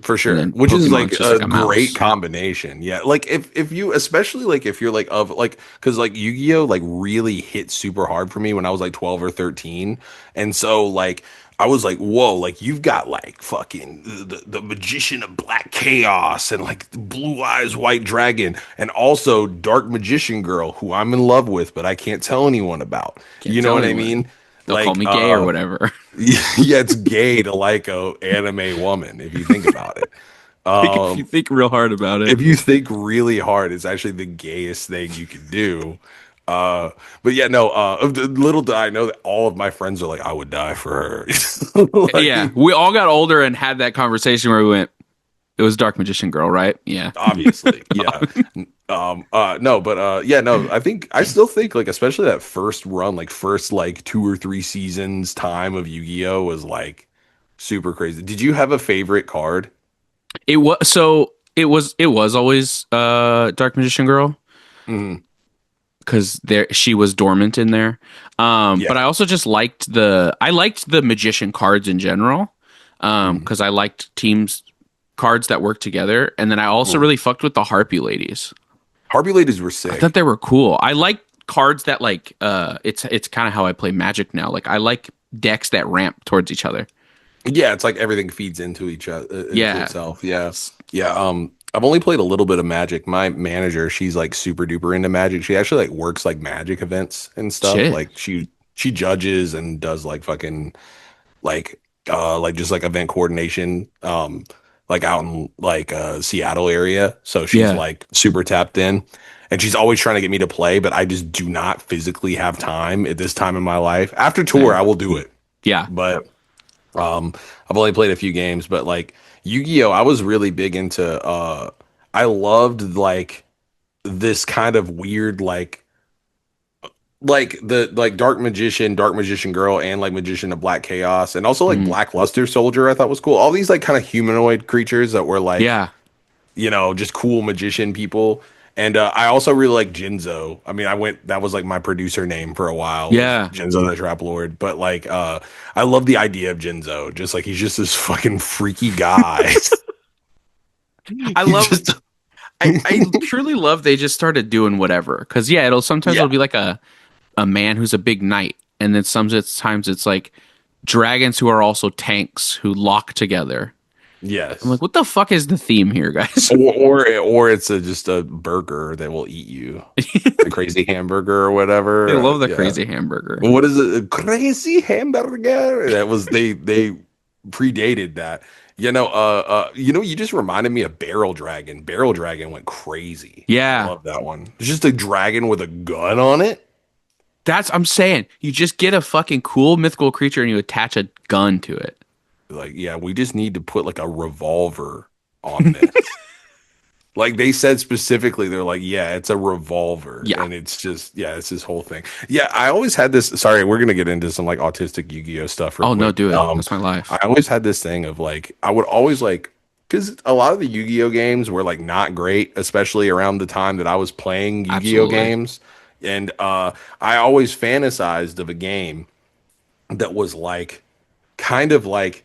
for And sure. then Which is like Pokemon's just a like a great mouse. combination. Yeah. Like if you especially like if you're like of like because like Yu-Gi-Oh like really hit super hard for me when I was like 12 or 13. And so like I was like, whoa, like you've got like fucking the magician of black chaos and like blue eyes white dragon and also dark magician girl who I'm in love with, but I can't tell anyone about. Can't You know tell what I anyone. mean? They'll call Like, me gay or whatever. yeah, it's gay to like a anime woman if you think about it. If you Um, think real hard about it. if you think really hard, it's actually the gayest thing you can do. Uh, but yeah, no, little did I know that all of my friends are like, I would die for her. Yeah, Like, we all got older and had that conversation where we went, it was Dark Magician Girl, right? Yeah. obviously, yeah. No, but yeah, no, I think I still think like especially that first run, like first like 2 or 3 seasons time of Yu-Gi-Oh was like super crazy. Did you have a favorite card? It was always Dark Magician Girl Hmm. because there she was dormant in there. But Yeah. I also just liked the magician cards in general. Mhm. Because I liked teams cards that work together. And then I also Mhm. really fucked with the Harpy ladies. Harpy Ladies were I thought sick. they were cool. I like cards that like it's kind of how I play Magic now. Like I like decks that ramp towards each other. Yeah, it's like everything feeds into each other into Yeah. itself. Yeah. Yeah. I've only played a little bit of Magic. My manager, she's like super duper into Magic. She actually like works like Magic events and stuff. Shit. Like she judges and does like fucking like just like event coordination like out in like Seattle area. So she's Yeah. like super tapped in. And she's always trying to get me to play, but I just do not physically have time at this time in my life. After tour, I Same. will do it. Yeah. But I've only played a few games, but like Yu-Gi-Oh, I was really big into I loved like this kind of weird like the like Dark Magician Girl and like Magician of Black Chaos and also like Mm. Black Luster Soldier I thought was cool. All these like kind of humanoid creatures that were like, Yeah. you know, just cool magician people. And I also really like Jinzo. I mean, I went that was like my producer name for a while was Yeah. Jinzo the Trap Lord. But like I love the idea of Jinzo. Just like he's just this fucking freaky guy. I He love just I truly love they just started doing whatever. Cause yeah, it'll sometimes yeah. it'll be like a man who's a big knight, and then sometimes it's like dragons who are also tanks who lock together. I'm like, Yes. what the fuck is the theme here, guys? Or it's just a burger that will eat you. The crazy hamburger or They whatever. love the Yeah. crazy hamburger. What is it? A crazy hamburger? That was they predated that. You just reminded me of Barrel Dragon. Barrel Dragon went crazy. I Yeah. love that one. It's just a dragon with a gun on it. I'm saying. You just get a fucking cool mythical creature and you attach a gun to it. Like, yeah, we just need to put like a revolver on this. Like they said specifically, they're like, yeah, it's a revolver, Yeah. and it's just, yeah, it's this whole thing. Yeah, I always had this. Sorry, we're gonna get into some like autistic Yu-Gi-Oh stuff real Oh no, quick. do it. That's my life. I always had this thing of like, I would always like, because a lot of the Yu-Gi-Oh games were like not great, especially around the time that I was playing Yu-Gi-Oh Absolutely. games, and I always fantasized of a game that was like, kind of like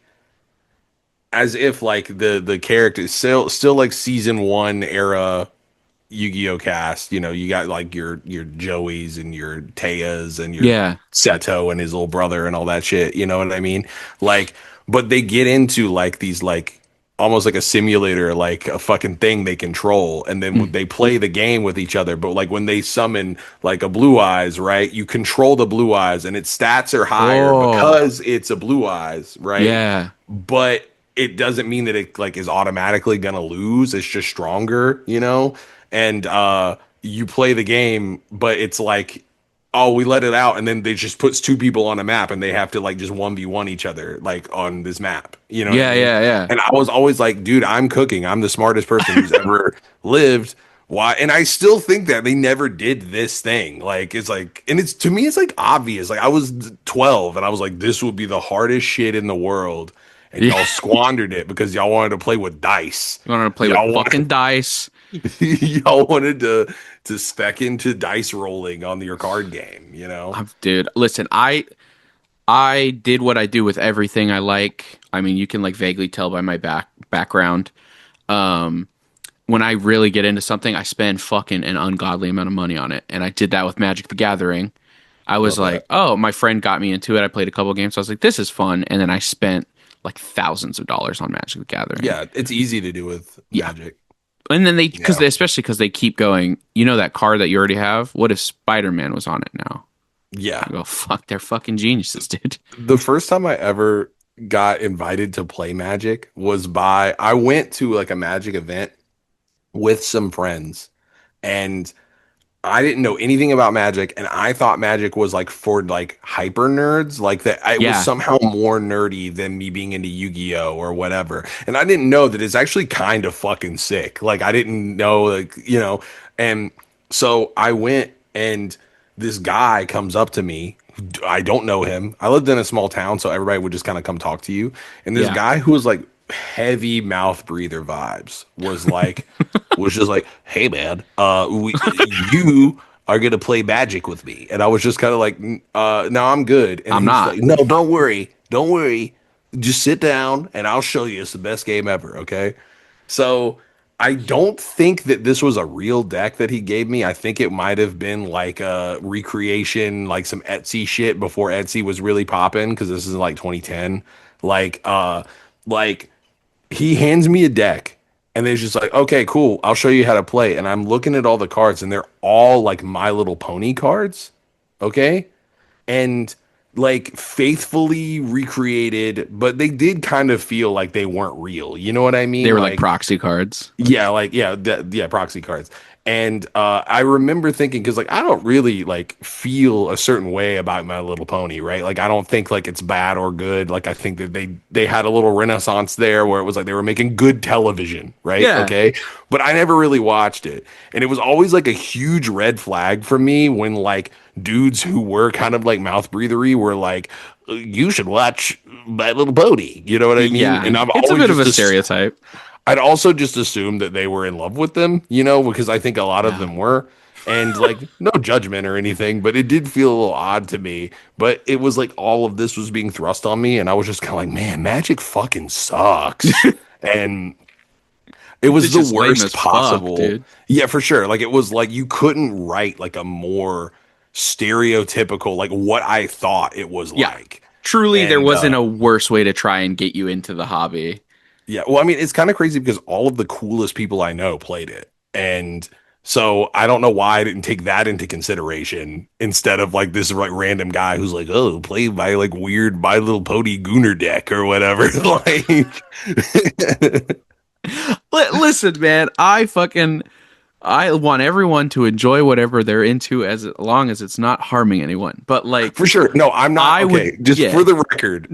as if like the characters still like season 1 era Yu-Gi-Oh cast, you know, you got like your Joeys and your Tayas and your Yeah. Seto and his little brother and all that shit, you know what I mean? Like, but they get into like these like almost like a simulator, like a fucking thing they control, and then Mm. they play the game with each other. But like when they summon like a Blue Eyes, right? You control the Blue Eyes, and its stats are higher Oh. because it's a Blue Eyes, right? Yeah. But it doesn't mean that it like is automatically gonna lose. It's just stronger, you know? And you play the game, but it's like, oh, we let it out, and then they just puts 2 people on a map and they have to like just 1v1 each other like on this map. You know what I Yeah, mean? yeah, yeah. And I was always like, dude, I'm cooking. I'm the smartest person who's ever lived. Why? And I still think that they never did this thing. Like, it's like, and it's to me, it's like obvious. Like, I was 12 and I was like, this would be the hardest shit in the world. And Yeah. y'all squandered it because y'all wanted to play with dice. You want to play with Y'all wanted, fucking dice. y'all wanted to spec into dice rolling on your card game, you know? Dude, listen, I did what I do with everything I like. I mean, you can like vaguely tell by my background. Um, when I really get into something, I spend fucking an ungodly amount of money on it. And I did that with Magic the Gathering. I was Love like, that. oh, my friend got me into it. I played a couple games. So I was like, this is fun. And then I spent like thousands of dollars on Magic the Gathering. Yeah, it's easy to do with Yeah. Magic. And then Yeah. especially because they keep going, you know, that card that you already have? What if Spider-Man was on it now? Yeah. I go, fuck, they're fucking geniuses, dude. The first time I ever got invited to play Magic was by I went to like a Magic event with some friends, and I didn't know anything about Magic, and I thought Magic was like for like hyper nerds, like that it was Yeah, somehow more nerdy than me being into Yu-Gi-Oh or whatever. And I didn't know that it's actually kind of fucking sick. Like I didn't know, like, and so I went, and this guy comes up to me. I don't know him. I lived in a small town, so everybody would just kind of come talk to you. And this yeah. guy who was like heavy mouth breather vibes was just like, "Hey man, you are gonna play Magic with me," and I was just kind of like, "No, I'm good." And I'm he's not. like, "No, don't worry, just sit down, and I'll show you. It's the best game ever." Okay, so I don't think that this was a real deck that he gave me. I think it might have been like a recreation, like some Etsy shit before Etsy was really popping, because this is like 2010. Like, like he hands me a deck, and they're just like, okay, cool, I'll show you how to play. And I'm looking at all the cards, and they're all like My Little Pony cards. Okay. And like faithfully recreated, but they did kind of feel like they weren't real. You know what I They mean? were like Like, proxy cards. yeah, like yeah, proxy cards. And I remember thinking, because like I don't really like feel a certain way about My Little Pony, right? Like I don't think like it's bad or good. Like I think that they had a little renaissance there where it was like they were making good television, right? Yeah, Okay, but I never really watched it, and it was always like a huge red flag for me when like dudes who were kind of like mouth breathery were like, you should watch My Little Pony. You know what I mean? yeah. And I've It's a always bit of just a stereotype. I'd also just assumed that they were in love with them, because I think a lot of Yeah. them were. And like, no judgment or anything, but it did feel a little odd to me. But it was like all of this was being thrust on me, and I was just kind of like, man, Magic fucking sucks. And it was It's the just lame worst as fuck, possible. dude. Yeah, for sure. Like, it was like you couldn't write like a more stereotypical, like what I thought it was Yeah. like. Truly, there And wasn't a worse way to try and get you into the hobby. Yeah, well, I mean, it's kind of crazy because all of the coolest people I know played it. And so I don't know why I didn't take that into consideration instead of like this like random guy who's like, oh, play my like weird My Little Pony Gooner deck or whatever. Like, Listen, man, I want everyone to enjoy whatever they're into as long as it's not harming anyone. But like for sure. No, I'm not I would, okay. Just yeah. No, for the record,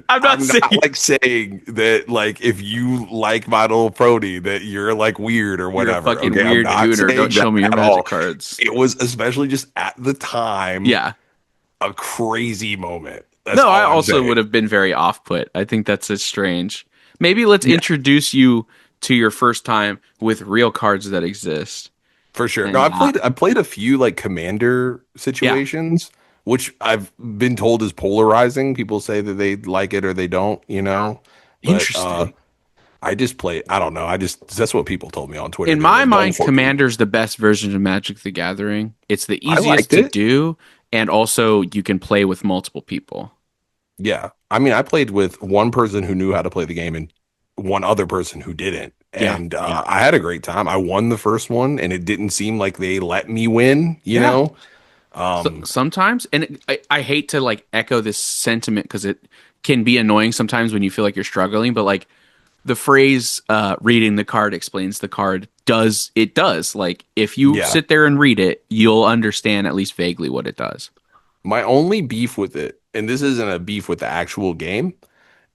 I'm not I'm not saying like saying that like if you like My Little Pony that you're like weird or you're a whatever. fucking Okay, I'm weird not gooner. Don't saying show that me your at magic all. cards. It was especially just at the time Yeah. a crazy moment. That's No, I all I'm also saying. would have been very off put. I think that's strange. Maybe let's Yeah, introduce you to your first time with real cards that exist. for sure. No, And I played a few like commander yeah, situations, which I've been told is polarizing. People say that they like it or they don't. But interesting. I just play. I don't know. That's what people told me on Twitter. In They're my like, "Don't mind, fucking." Commander's the best version of Magic the Gathering. It's the I easiest liked to it. do, and also you can play with multiple people. Yeah, I mean, I played with one person who knew how to play the game and one other person who didn't, Yeah. and I had a great time. I won the first one, and it didn't seem like they let me win. You Yeah. know. So, Um, sometimes, and I hate to like echo this sentiment because it can be annoying sometimes when you feel like you're struggling, but like the phrase reading the card explains the card does. Like if you yeah. sit there and read it, you'll understand at least vaguely what it does. My only beef with it, and this isn't a beef with the actual game,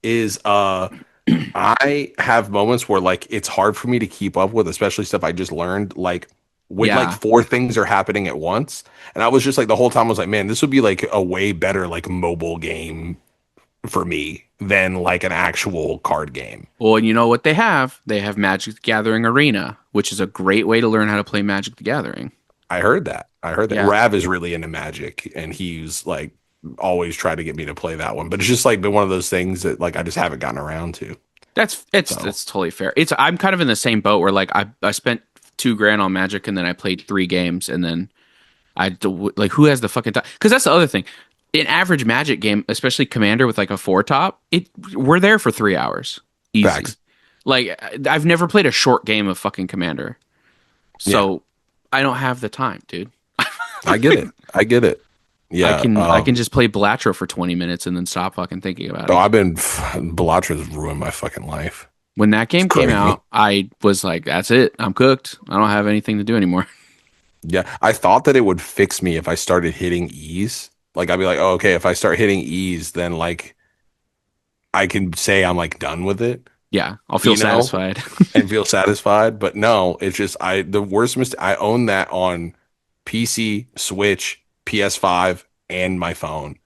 is I have moments where like it's hard for me to keep up with, especially stuff I just learned, like when like Yeah. four things are happening at once. And I was just like the whole time I was like, man, this would be like a way better like mobile game for me than like an actual card game. Well, and you know what they have? They have Magic the Gathering Arena, which is a great way to learn how to play Magic the Gathering. I heard that. I heard that. Yeah. Rav is really into Magic, and he's like always tried to get me to play that one. But it's just like been one of those things that like I just haven't gotten around to. That's So totally fair. It's I'm kind of in the same boat where like I spent 2 grand on Magic and then I played 3 games and then like who has the fucking time? Because that's the other thing. An average Magic game, especially Commander with like a 4 top, we're there for 3 hours, easy. facts. Like I've never played a short game of fucking Commander, Yeah, so I don't have the time, dude. I get it. I get it. Yeah. I can just play Blatro for 20 minutes and then stop fucking thinking about Oh, it. Bellatra's ruined my fucking life. When that It's game came crazy. out, I was like, that's it. I'm cooked. I don't have anything to do anymore. Yeah, I thought that it would fix me if I started hitting E's. Like I'd be like, oh, okay, if I start hitting E's, then like I can say I'm like done with it, Yeah, I'll feel you know, satisfied. and feel satisfied. But no, it's just the worst mistake. I own that on PC, Switch, PS5, and my phone,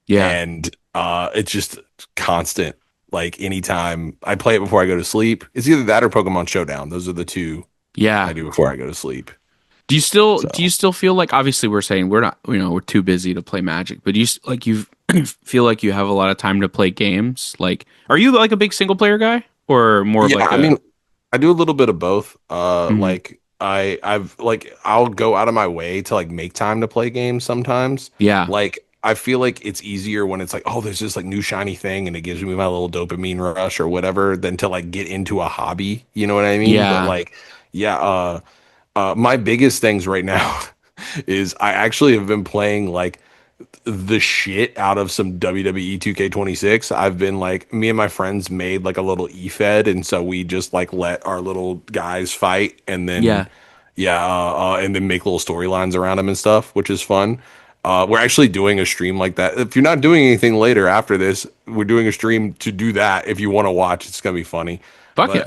Yeah. and it's just constant. Like anytime I play it before I go to sleep, it's either that or Pokemon Showdown. Those are the two I Yeah. do before I go to sleep. Do you So. still feel like obviously we're saying we're not, we're too busy to play Magic, but do you like you feel like you have a lot of time to play games? Like are you like a big single player guy or more of Yeah, like I a mean, I do a little bit of both. Mhm. Like I've like I'll go out of my way to like make time to play games sometimes. Yeah. Like I feel like it's easier when it's like, oh, there's this like new shiny thing and it gives me my little dopamine rush or whatever than to like get into a hobby. You know what I mean? But Yeah. like, yeah, my biggest things right now is I actually have been playing like the shit out of some WWE 2K26. I've been like, me and my friends made like a little e-fed, and so we just like let our little guys fight, and then Yeah. yeah, and then make little storylines around them and stuff, which is fun. We're actually doing a stream like that. If you're not doing anything later after this, we're doing a stream to do that. If you want to watch, it's gonna be funny. Fuck But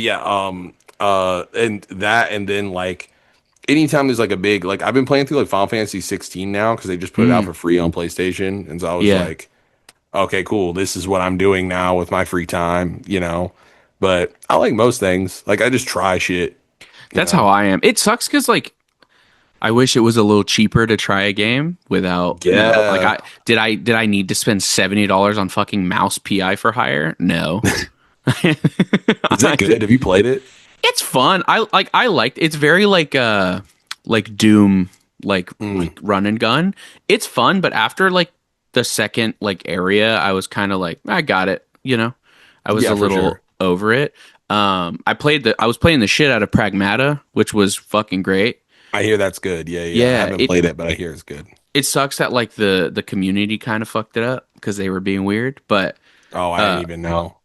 yeah. yeah, and that, and then like anytime there's like a big like I've been playing through like Final Fantasy 16 now because they just put it out Mm. for free on PlayStation, and so I was Yeah. like, okay, cool, this is what I'm doing now with my free time, you know. But I like most things. Like I just try shit, you That's how know. I am. It sucks cuz like I wish it was a little cheaper to try a game without, like Yeah. did I need to spend $70 on fucking mouse PI for hire? No. Is it I good? Have you played it? It's fun. I liked it's very like Doom Mm, like run and gun. It's fun, but after like the second like area, I was kind of like I got it. I was yeah, a for little sure. over it. I was playing the shit out of Pragmata, which was fucking great. I hear that's good. Yeah, yeah. I Yeah, haven't played it, but I hear it's good. it sucks that like the community kind of fucked it up because they were being weird, but Oh, I didn't uh even know.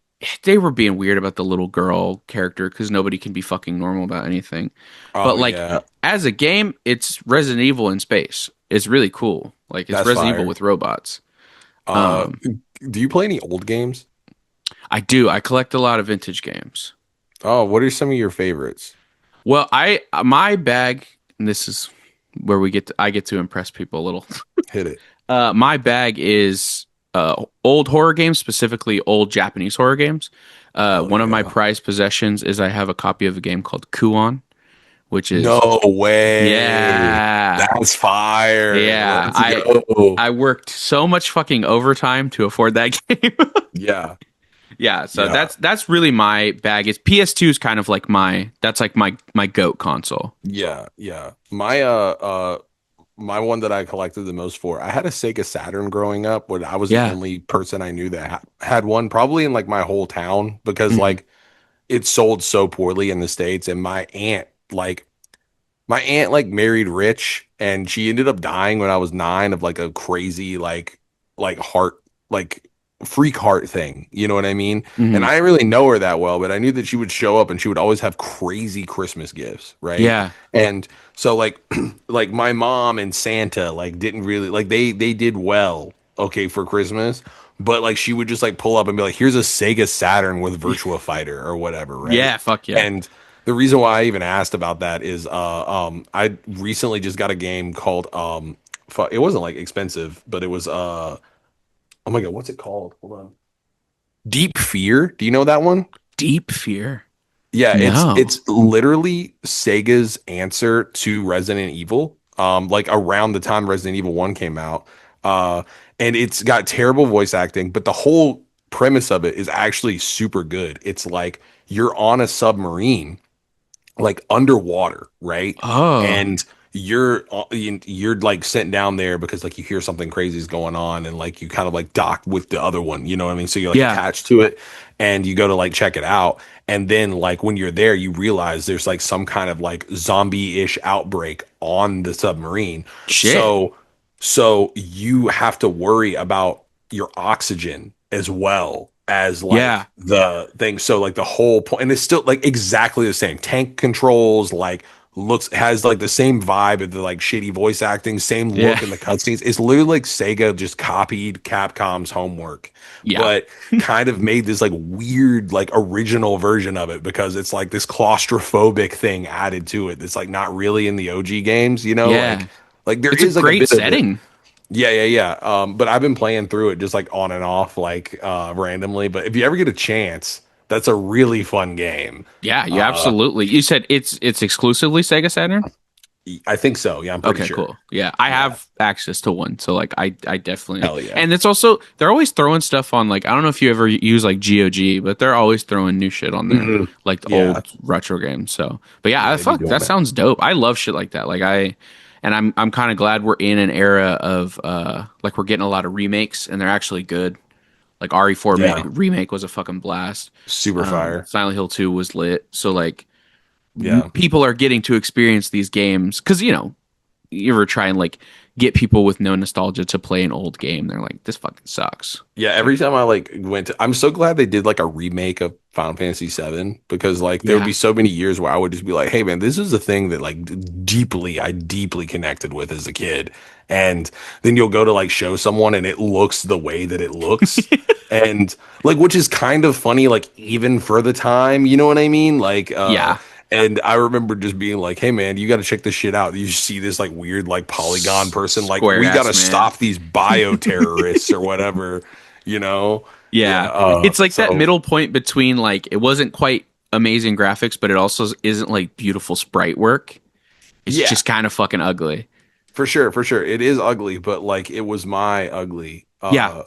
they were being weird about the little girl character because nobody can be fucking normal about anything. But Oh like yeah, as a game, it's Resident Evil in space. It's really cool. Like it's that's Resident Evil fire. with robots. Uh, Um, do you play any old games? I do. I collect a lot of vintage games. Oh, what are some of your favorites? Well, I my bag, and this is where I get to impress people a little. Hit it. My bag is old horror games, specifically old Japanese horror games. Hell One of my yeah. prized possessions is I have a copy of a game called Kuon, which is No way. yeah, That's fire. yeah. Let's go. I worked so much fucking overtime to afford that game. Yeah. Yeah, so Yeah. that's really my bag. Is PS2 is kind of like my goat console. Yeah. Yeah. My one that I collected the most for, I had a Sega Saturn growing up, but I was the Yeah. only person I knew that had one, probably in like my whole town, because Mhm. like it sold so poorly in the States. And my aunt like married rich, and she ended up dying when I was 9 of like a crazy like heart like freak heart thing. You know what I mean? And Mhm. I didn't really know her that well, but I knew that she would show up and she would always have crazy Christmas gifts, right? Yeah. And so like like my mom and Santa like didn't really like they did well, okay, for Christmas. But like she would just like pull up and be like, here's a Sega Saturn with Virtua Fighter or whatever, right? Yeah, fuck yeah. And the reason why I even asked about that is I recently just got a game called it wasn't like expensive, but it was oh my God, what's it called? Hold on. Deep Fear. Do you know that one? Deep Fear. Yeah, No. it's literally Sega's answer to Resident Evil. Like around the time Resident Evil 1 came out. Uh and it's got terrible voice acting, but the whole premise of it is actually super good. It's like you're on a submarine like underwater, right? Oh. And you're like sent down there because like you hear something crazy is going on, and like you kind of like dock with the other one, you know what I mean? So you're like Yeah. attached to it, and you go to like check it out, and then like when you're there, you realize there's like some kind of like zombie-ish outbreak on the submarine. Shit. So So you have to worry about your oxygen as well as Yeah. like the thing. So like the whole point, and it's still like exactly the same tank controls, like looks has like the same vibe of the like shitty voice acting, same Yeah. look in the cutscenes. It's literally like Sega just copied Capcom's homework, Yeah. but kind of made this like weird, like original version of it because it's like this claustrophobic thing added to it. That's like not really in the OG games, you know, Yeah. like there It's a is like a great bit of it. setting. Yeah, yeah, yeah. But I've been playing through it just like on and off, like randomly. But if you ever get a chance, that's a really fun game. Yeah, you Uh, absolutely. You said it's exclusively Sega Saturn? I think so. Yeah, I'm pretty Okay, sure. cool. Yeah, I Yeah. have access to one, so like I definitely, Hell yeah. and it's also they're always throwing stuff on, like I don't know if you ever use like GOG, but they're always throwing new shit on there, Hmm. like the Yeah. old retro games. So, but yeah, Yeah, I they be fuck doing that that. sounds dope. I love shit like that. And I'm kind of glad we're in an era of like we're getting a lot of remakes and they're actually good. Like RE4 Yeah. remake was a fucking blast. Super fire. Silent Hill 2 was lit. So like Yeah. people are getting to experience these games because you ever try and like get people with no nostalgia to play an old game? They're like, this fucking sucks. Yeah, every time I like went to, I'm so glad they did like a remake of Final Fantasy VII because like there would Yeah. be so many years where I would just be like, hey man, this is a thing that like I deeply connected with as a kid. And then you'll go to like show someone and it looks the way that it looks. And like, which is kind of funny, like even for the time, you know what I mean? Like, Yeah. and I remember just being like, hey man, you got to check this shit out. You see this like weird, like polygon person, like Square we got ass to man. stop these bioterrorists or whatever, you know? Yeah. Yeah. It's like that middle point between like it wasn't quite amazing graphics, but it also isn't like beautiful sprite work. It's Yeah, just kind of fucking ugly. for sure, for sure. It is ugly, but like it was my ugly. Yeah.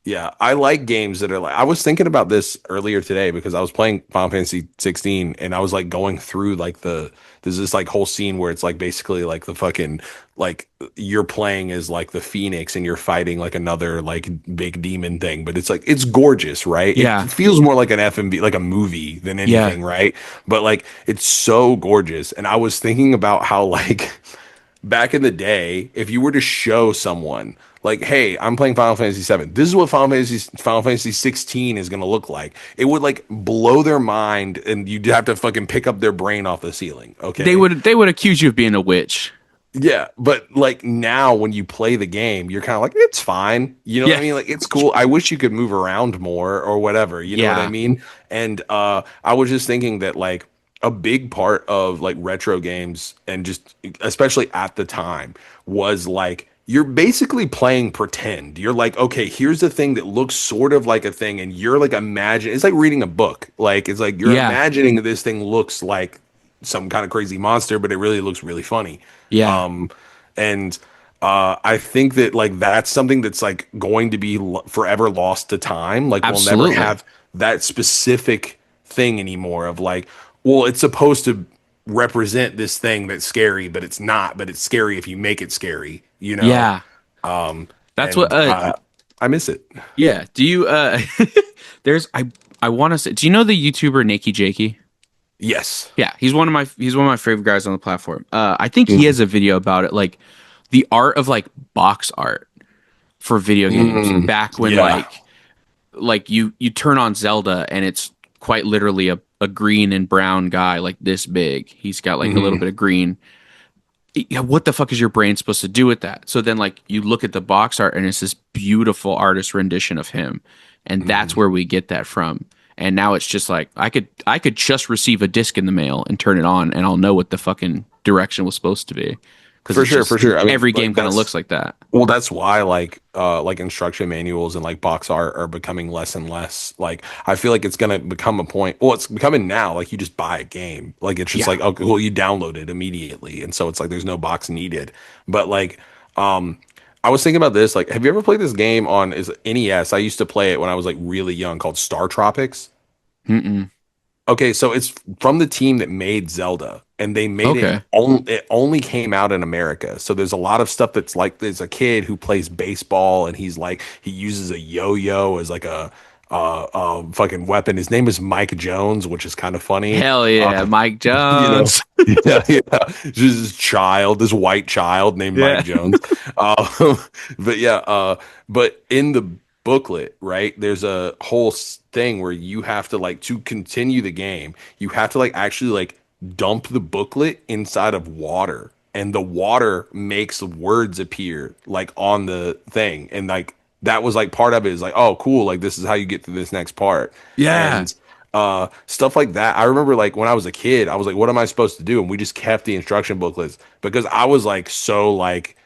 Yeah, I like games that are like I was thinking about this earlier today because I was playing Final Fantasy 16 and I was like going through like there's this like whole scene where it's like basically like the fucking like you're playing as like the Phoenix and you're fighting like another like big demon thing, but it's like it's gorgeous, right? It Yeah. feels more like an FMV, like a movie than Yeah. anything, right? But like it's so gorgeous. And I was thinking about how like back in the day, if you were to show someone like, "Hey, I'm playing Final Fantasy 7. This is what Final Fantasy 16 is going to look like." It would like blow their mind and you'd have to fucking pick up their brain off the ceiling, okay? They would accuse you of being a witch. Yeah, but like now when you play the game, you're kind of like, "It's fine." You know what I Yeah. mean? Like it's cool. I wish you could move around more or whatever, you know what I Yeah. mean? And I was just thinking that like a big part of like retro games and just especially at the time was like you're basically playing pretend. You're like, okay, here's the thing that looks sort of like a thing, and you're like imagine. It's like reading a book. Like it's like you're Yeah. imagining that this thing looks like some kind of crazy monster, but it really looks really funny. Yeah. Um, and I think that like that's something that's like going to be forever lost to time. Like we'll never Absolutely. have that specific thing anymore of like, well, it's supposed to represent this thing that's scary, but it's not, but it's scary if you make it scary, you know? Yeah. Um, That's what and I miss it. yeah. Do you there's I want to say, do you know the YouTuber Nakey Jakey? Yes. Yeah, he's one of my favorite guys on the platform. I think he Mm, has a video about it, like the art of like box art for video games mm, back when yeah. like you turn on Zelda and it's quite literally a green and brown guy like this big. He's got like a little Hmm. bit of green. Yeah, what the fuck is your brain supposed to do with that? So then like you look at the box art and it's this beautiful artist rendition of him. And that's Hmm. where we get that from. And now it's just like I could just receive a disc in the mail and turn it on and I'll know what the fucking direction was supposed to be. Because For it's sure, just for sure. I mean, every game like kind of that's looks like that. well, that's why like instruction manuals and like box art are becoming less and less. Like I feel like it's gonna become a point. Well, it's becoming now. Like you just buy a game. Like it's just Yeah. like okay, well you download it immediately, and so it's like there's no box needed. But like I was thinking about this. Like, have you ever played this game on is NES? I used to play it when I was like really young, called Star Tropics. Mm-mm. Okay, so it's from the team that made Zelda, and they made it. Okay. It only came out in America, so there's a lot of stuff that's like there's a kid who plays baseball, and he's like he uses a yo-yo as like a fucking weapon. His name is Mike Jones, which is kind of funny. Hell yeah, Mike You know, Jones. yeah, yeah. Just this child, this white child named Mike Yeah. Jones. But yeah, but in the booklet, right, there's a whole thing where you have to like to continue the game, you have to like actually like dump the booklet inside of water, and the water makes words appear like on the thing, and like that was like part of it is like, oh, cool, like this is how you get through this next part, Yeah. and stuff like that. I remember like when I was a kid, I was like, what am I supposed to do? And we just kept the instruction booklets because I was like so like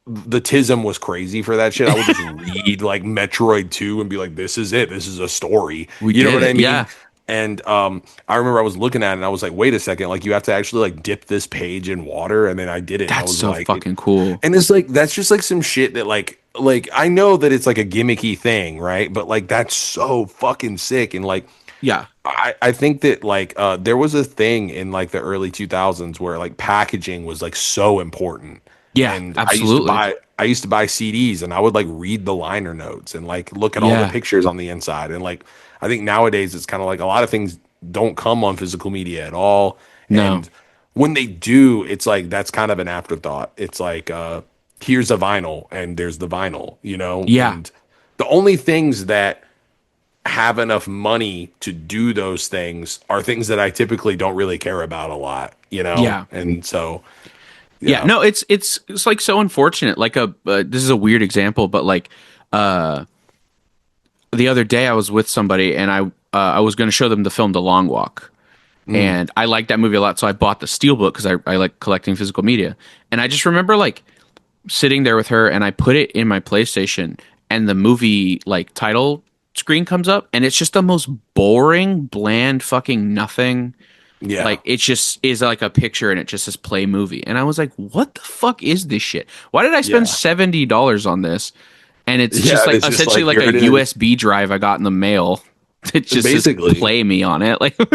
the tism was crazy for that shit. I would just read like Metroid 2 and be like, this is it. This is a story. We You know did what I it. mean? Yeah. And I remember I was looking at it and I was like, wait a second, like you have to actually like dip this page in water. And then I did it and I That's was so like, fucking cool. and it's like that's just like some shit that like I know that it's like a gimmicky thing, right? But like that's so fucking sick. And like Yeah. I think that like there was a thing in like the early 2000s where like packaging was like so important. Yeah, And absolutely. I used to buy CDs and I would like read the liner notes and like look at all the Yeah. pictures on the inside. And like I think nowadays it's kind of like a lot of things don't come on physical media at all. No. And when they do, it's like that's kind of an afterthought. It's like here's a vinyl and there's the vinyl, you know? Yeah. And the only things that have enough money to do those things are things that I typically don't really care about a lot, you know? Yeah. And so, Yeah. yeah. No, it's like so unfortunate. Like this is a weird example, but like uh the other day I was with somebody and I was going to show them the film The Long Walk. Mm, And I like that movie a lot, so I bought the steelbook because I like collecting physical media. And I just remember like sitting there with her and I put it in my PlayStation and the movie like title screen comes up and it's just the most boring, bland fucking nothing. yeah. Like it just is like a picture and it just says play movie. And I was like, what the fuck is this shit? Why did I spend Yeah. $70 on this? And it's Yeah. just And like it's just essentially like, like here a it is. USB drive I got in the mail. It just says Basically. play me on it. Like You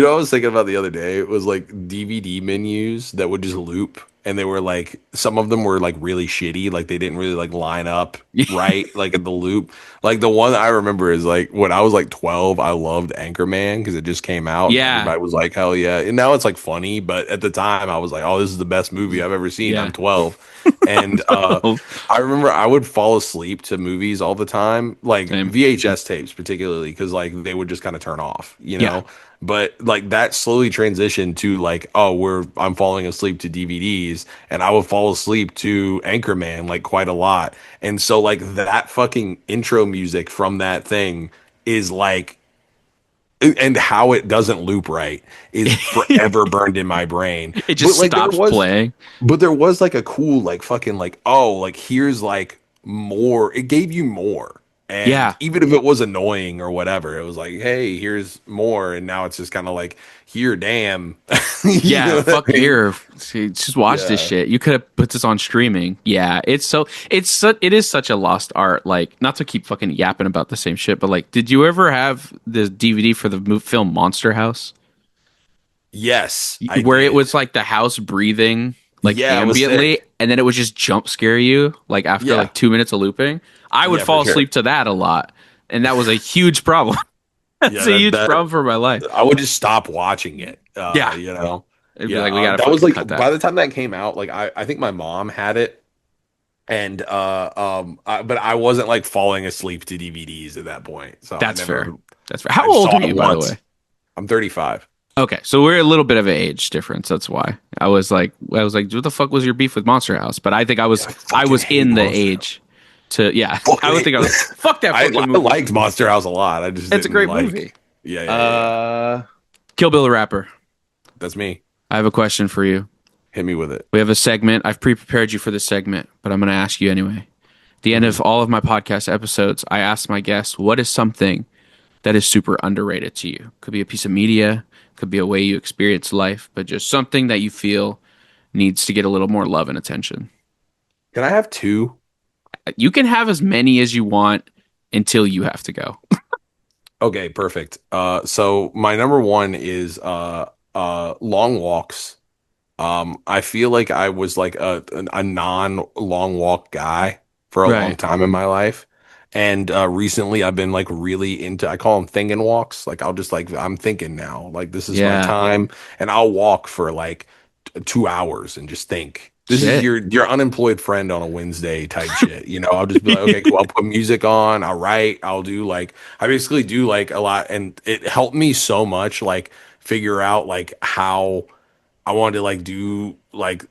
know, what I was thinking about the other day, it was like DVD menus that would just loop, and they were like some of them were like really shitty, like they didn't really like line up right, like at the loop. Like the one that I remember is like when I was like 12, I loved Anchorman because it just came out and yeah. everybody was like, hell yeah. And now it's like funny, but at the time I was like, oh, this is the best movie I've ever seen. I'm Yeah. 12. And I remember I would fall asleep to movies all the time, like Same. VHS tapes particularly, because like they would just kind of turn off, you Yeah. know. But like that slowly transitioned to like, oh, I'm falling asleep to DVDs, and I would fall asleep to Anchorman like quite a lot. And so like that fucking intro music from that thing is like and how it doesn't loop right is forever burned in my brain. It But just like stops playing. there was like a cool like fucking like oh like here's like more. It gave you more. And Yeah. even if it was annoying or whatever, it was like, hey, here's more. And now it's just kind of like, here, damn. You Yeah, know what fuck I mean? here. See, just watch this Yeah. shit. You could have put this on streaming. Yeah, it is such a lost art. Like, not to keep fucking yapping about the same shit, but like, did you ever have the DVD for the film Monster House, Yes, I where it was did. like the house breathing like Yeah, it was ambiently, sick. and then it would just jump scare you like after Yeah. like 2 minutes of looping? I would Yeah, for fall sure. asleep to that a lot, and that was a huge problem. Yeah, That's a huge that problem for my life. I would just stop watching it. Yeah, You know. it'd be Yeah, like we gotta that was fucking like cut that. by the time that came out, like I think my mom had it, and but I wasn't like falling asleep to DVDs at that point, so I That's fair. never. That's fair. I How just old saw are it you, by the once. way? I'm 35. Okay, so we're a little bit of an age difference. That's why I was like, what the fuck was your beef with Monster House? But I think Yeah, I I fucking was hate in the Monster age to, yeah. I Fucking would hate. think I was fuck that fucking I movie. liked Monster House a lot. I just It's a didn't great like. movie. Yeah, yeah, yeah, yeah. Uh, Kill Bill the Rapper. That's me. I have a question for you. Hit me with it. We have a segment. I've pre-prepared you for this segment, but I'm going to ask you anyway. At the end Mhm. of all of my podcast episodes, I ask my guests, what is something that is super underrated to you? Could be a piece of media, could be a way you experience life, but just something that you feel needs to get a little more love and attention. Can I have two? You can have as many as you want until you have to go. Okay, perfect. So my number one is long walks. I feel like I was like a non long walk guy for a long Right. time in my life. And recently I've been like really into, I call them thinking walks. Like I'll just like, I'm thinking now, like this is my Yeah. time. And I'll walk for like 2 hours and just think. This is Shit. your unemployed friend on a Wednesday type shit. You know, I'll just be like, okay, cool. I'll put music on. I'll write. I'll do like, I basically do like a lot. And it helped me so much, like figure out like how I wanted to like do like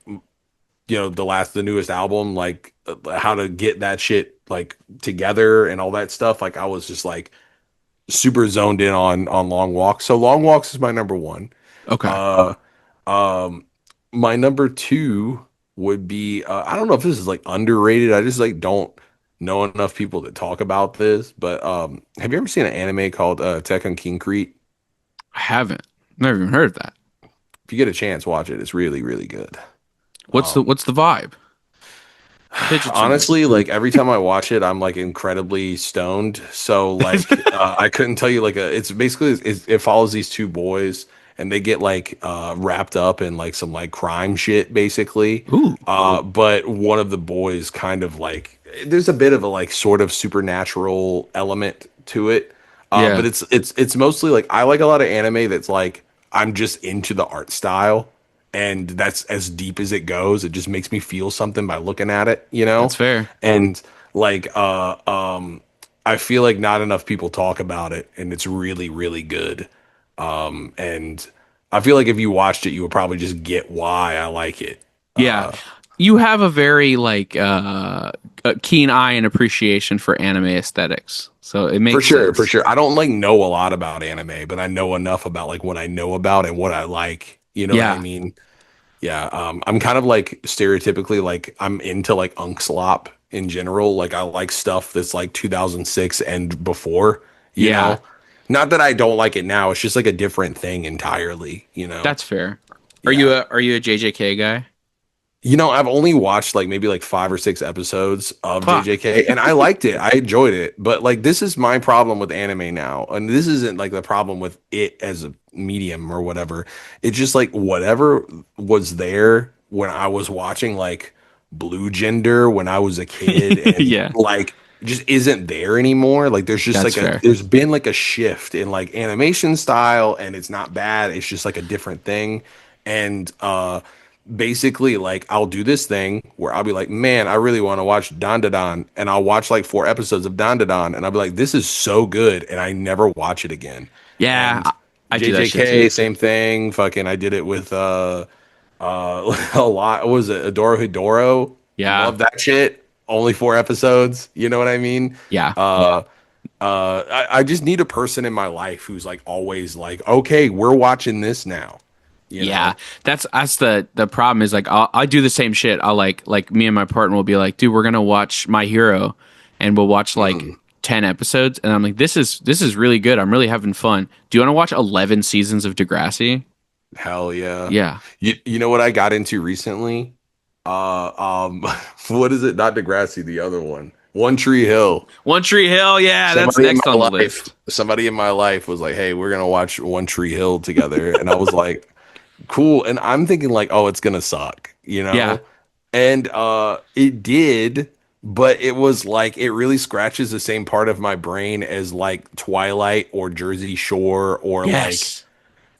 the newest album, like how to get that shit like together and all that stuff. Like I was just like super zoned in on long walks. So long walks is my number one. Okay. uh um my number two would be I don't know if this is like underrated. I just like don't know enough people to talk about this, but have you ever seen an anime called Tekken Concrete? I haven't. Never even heard of that. If you get a chance, watch it. It's really really good. What's the um what's the vibe? Fidget spinners. Honestly, like every time I watch it, I'm like incredibly stoned. So like I couldn't tell you like it's basically it follows these two boys and they get like wrapped up in like some like crime shit basically. Ooh. But one of the boys kind of like there's a bit of a like sort of supernatural element to it. But Yeah. it's mostly like I like a lot of anime that's like I'm just into the art style and that's as deep as it goes. It just makes me feel something by looking at it, you That's know? fair. And like I feel like not enough people talk about it and it's really, really good. And I feel like if you watched it, you would probably just get why I like it. Yeah. You have a very like a keen eye and appreciation for anime aesthetics. So it For makes sure, for sense. sure. I don't like know a lot about anime, but I know enough about like what I know about and what I like. You know what I Yeah. mean? Yeah, I'm kind of like stereotypically like I'm into like Slop in general. Like I like stuff that's like 2006 and before, you Yeah. know? Not that I don't like it now, it's just like a different thing entirely, you know? That's fair. Yeah. Are you a JJK guy? You know, I've only watched like maybe like 5 or 6 episodes of Fuck. JJK and I liked it. I enjoyed it. But like this is my problem with anime now. And this isn't like the problem with it as a medium or whatever. It's just like whatever was there when I was watching like Blue Gender when I was a kid and Yeah. like just isn't there anymore. Like there's just That's like fair. there's been like a shift in like animation style and it's not bad. It's just like a different thing. And basically like I'll do this thing where I'll be like, man, I really want to watch Dandadan, and I'll watch like 4 episodes of Dandadan, and I'll be like, this is so good, and I never watch it again. Yeah, And I do that shit JJK, too. same thing. Fucking, I did it with a lot. What was it? Adoro Hidoro. Yeah. Love that shit. Only 4 episodes. You know what I mean? Yeah. Uh, I just need a person in my life who's like always like, okay, we're watching this now. You Yeah, know? that's the problem is like I do the same shit. I'll like me and my partner will be like, dude, we're gonna watch My Hero, and we'll watch like Mm. 10 episodes, and I'm like, this is really good. I'm really having fun. Do you want to watch 11 seasons of Degrassi? Hell yeah. Yeah, You know what I got into recently? What is it? Not Degrassi, the other one. One Tree Hill. One Tree Hill. Yeah, that's Somebody in next my on the life, list. somebody in my life was like, "Hey, we're gonna watch One Tree Hill together," and I was like, "Cool." And I'm thinking like, "Oh, it's gonna suck," you Yeah, know? And it did, but it was like it really scratches the same part of my brain as like Twilight or Jersey Shore or like yes,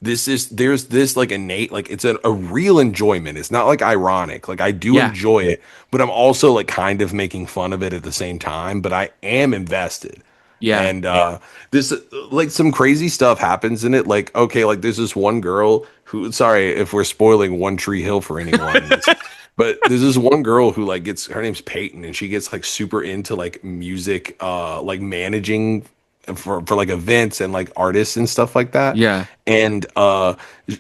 there's this like innate like it's a real enjoyment. It's not like ironic. Like I do yeah, enjoy it, but I'm also like kind of making fun of it at the same time, but I am invested. yeah, And this like some crazy stuff happens in it. Like okay, like there's this one girl who sorry if we're spoiling One Tree Hill for anyone. But there's this one girl who like gets her name's Peyton and she gets like super into like music like managing for like events and like artists and stuff like that. yeah, And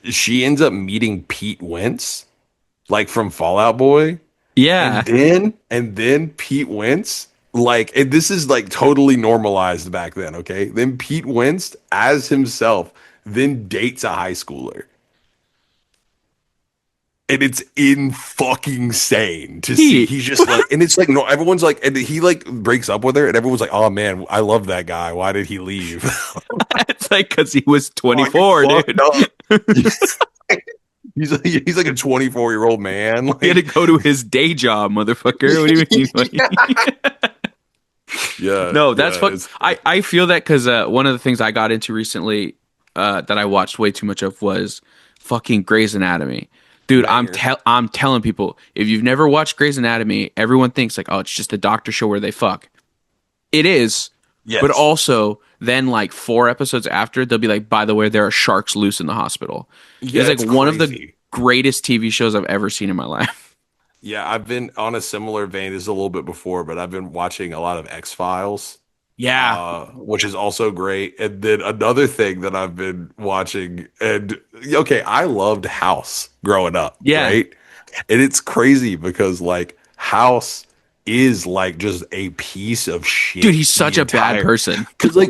she ends up meeting Pete Wentz like from Fallout Boy. yeah, And then Pete Wentz like and this is like totally normalized back then, okay? Then Pete Wentz as himself then dates a high schooler. And it's in fucking insane to see. Pete. He's just like, and it's like, no, everyone's like, and he like breaks up with her, and everyone's like, oh man, I love that guy. Why did he leave? It's like because he was Oh, you 24, fucked dude. up. He's like a 24-year-old man. He had to Like, go to his day job, motherfucker. What do you mean? Like, Yeah, No, that's yeah, fuck. it's I feel that because one of the things I got into recently that I watched way too much of was fucking Grey's Anatomy. Dude, banger. I'm telling people if you've never watched Grey's Anatomy, everyone thinks like, oh, it's just a doctor show where they fuck. It is, but Yes. also then like 4 episodes after, they'll be like, by the way, there are sharks loose in the hospital. It Yeah, is like it's one of the crazy. greatest TV shows I've ever seen in my life. Yeah, I've been on a similar vein. This is a little bit before, but I've been watching a lot of X-Files, Yeah, which is also great. And then another thing that I've been watching, and okay, I loved House growing up, yeah, right? And it's crazy because like House is like just a piece of dude, shit he's the such a bad entire. person. Because like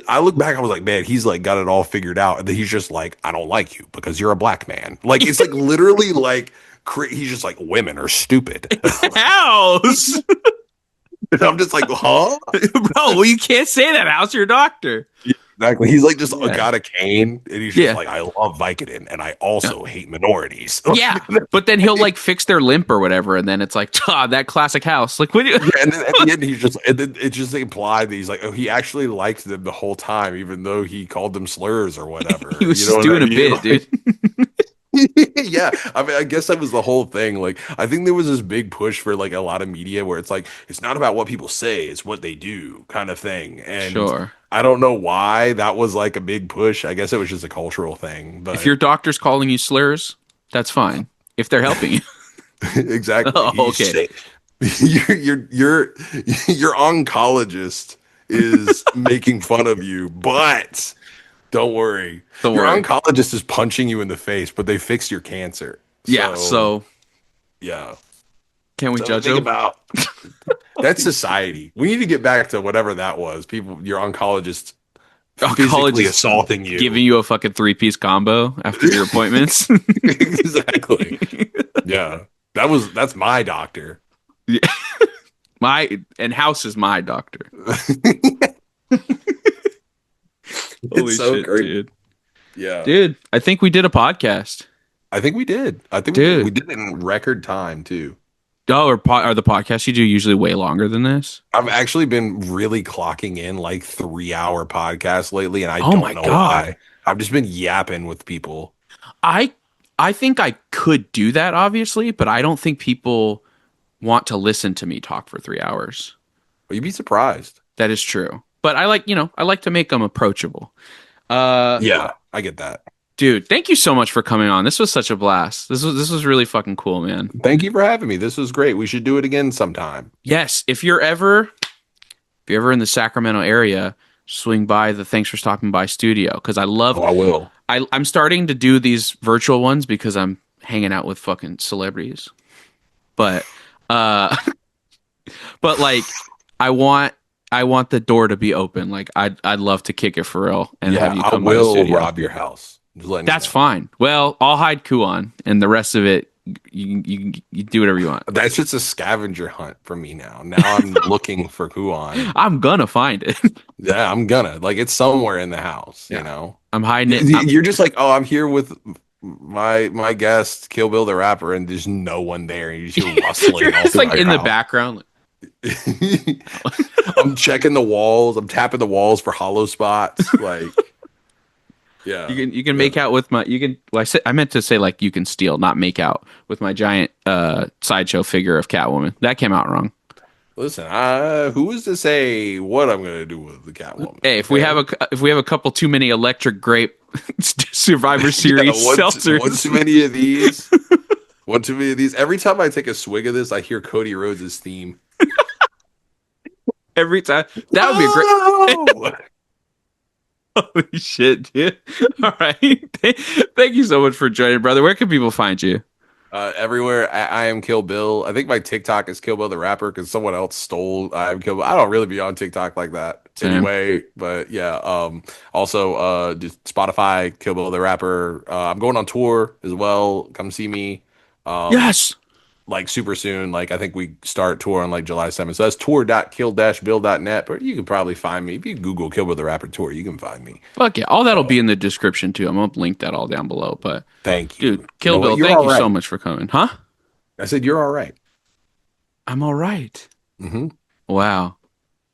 I look back, I was like, man, he's like got it all figured out, and then he's just like, I don't like you because you're a black man. Like it's like literally like he's just like women are stupid. House. And I'm just like, huh? Bro, well, you can't say that. How's your doctor? Yeah, exactly. He's like just Yeah. got a cane, and he's just Yeah. like, I love Vicodin, and I also hate minorities. Yeah. But then he'll like fix their limp or whatever. And then it's like, ah, that classic house. Like, what do you, Yeah, and then at the end, he's just, and then it just implied that he's like, oh, he actually liked them the whole time, even though he called them slurs or he whatever. was You know just what I doing a mean? bit, dude. Yeah, I mean, I guess that was the whole thing. Like, I think there was this big push for like a lot of media where it's like, it's not about what people say, it's what they do, kind of thing. And Sure. I don't know why that was like a big push. I guess it was just a cultural thing, If but your doctor's calling you slurs, that's fine. If they're helping you. exactly. Oh, He's okay. saying your oncologist is making fun of you, but don't worry. Don't Your worry. oncologist is punching you in the face, but they fixed your cancer. Yeah. So, So yeah. can we So judge think them? about that's society. We need to get back to whatever that was. People, your oncologist physically Oncologist assaulting giving you. you a fucking 3-piece combo after your appointments. Exactly. Yeah. That's my doctor. Yeah. My and House is my doctor. It's Holy so shit, great. dude. Yeah. Dude, I think we did a podcast. I think we did. I think we did. We Dude. did it in record time too. Oh, are the podcasts you do usually way longer than this? I've actually been really clocking in like 3 hour podcasts lately, and I Oh don't my know God. why. I've just been yapping with people. I I think I could do that obviously, but I don't think people want to listen to me talk for 3 hours. But you'd be surprised. That is true. But I like, I like to make them approachable. Uh Yeah, I get that. dude, thank you so much for coming on. This was such a blast. This was really fucking cool, man. Thank you for having me. This was great. We should do it again sometime. Yes, if you're ever in the Sacramento area, swing by the Thanks for Stopping By studio because Oh, I will. I'm starting to do these virtual ones because I'm hanging out with fucking celebrities. But uh but like I want I want the door to be open. Like I'd love to kick it for real and Yeah, have you I come by the will studio. rob your house. Just letting you That's know. fine. Well, I'll hide Kuon and the rest of it you do whatever you want. That's just a scavenger hunt for me now. Now I'm looking for Kuan. I'm gonna find it. Yeah, I'm gonna like it's somewhere in the house, you Yeah. know. I'm hiding it. You're just like, oh, I'm here with my guest, Kill Bill the rapper, and there's no one there, and you just hear You're rustling all just through like my in the house. background. I'm checking the walls. I'm tapping the walls for hollow spots. Like, You yeah, can yeah. make out with my you can well I meant to say like you can steal, not make out with my giant sideshow figure of Catwoman. That came out wrong. Listen, who is to say what I'm gonna do with the Catwoman? Hey, Okay. if we have a couple too many electric grape Survivor Yeah, Series one seltzers too many of these. One too many of these. Every time I take a swig of this, I hear Cody Rhodes' theme. every time, that would be a great. No! Holy shit, dude! All right, thank you so much for joining, brother. Where can people find you? Everywhere I am Kill Bill. I think my TikTok is Kill Bill the rapper because someone else stole I am Kill Bill. I don't really be on TikTok like that Same. anyway, but yeah. Also, just Spotify Kill Bill the rapper. I'm going on tour as well. Come see me. Um, Yes. like super soon. Like I think we start tour on like July 7th. So that's tour.kill-bill.net. But you can probably find me if you Google Kill Bill the rapper tour. You can find me. Fuck yeah. All that'll So be in the description too. I'm gonna link that all down below. But thank dude, you. You Kill know what? Bill, You're thank all you so right. much for coming. Huh? I said you're all right. I'm all right. Mm-hmm. Wow.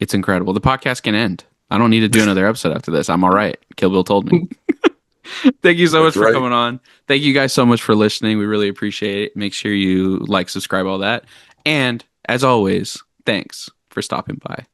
It's incredible. The podcast can end. I don't need to do another episode after this. I'm all right. Kill Bill told me. Thank you so much That's for right. coming on. Thank you guys so much for listening. We really appreciate it. Make sure you like, subscribe, all that. And as always, thanks for stopping by.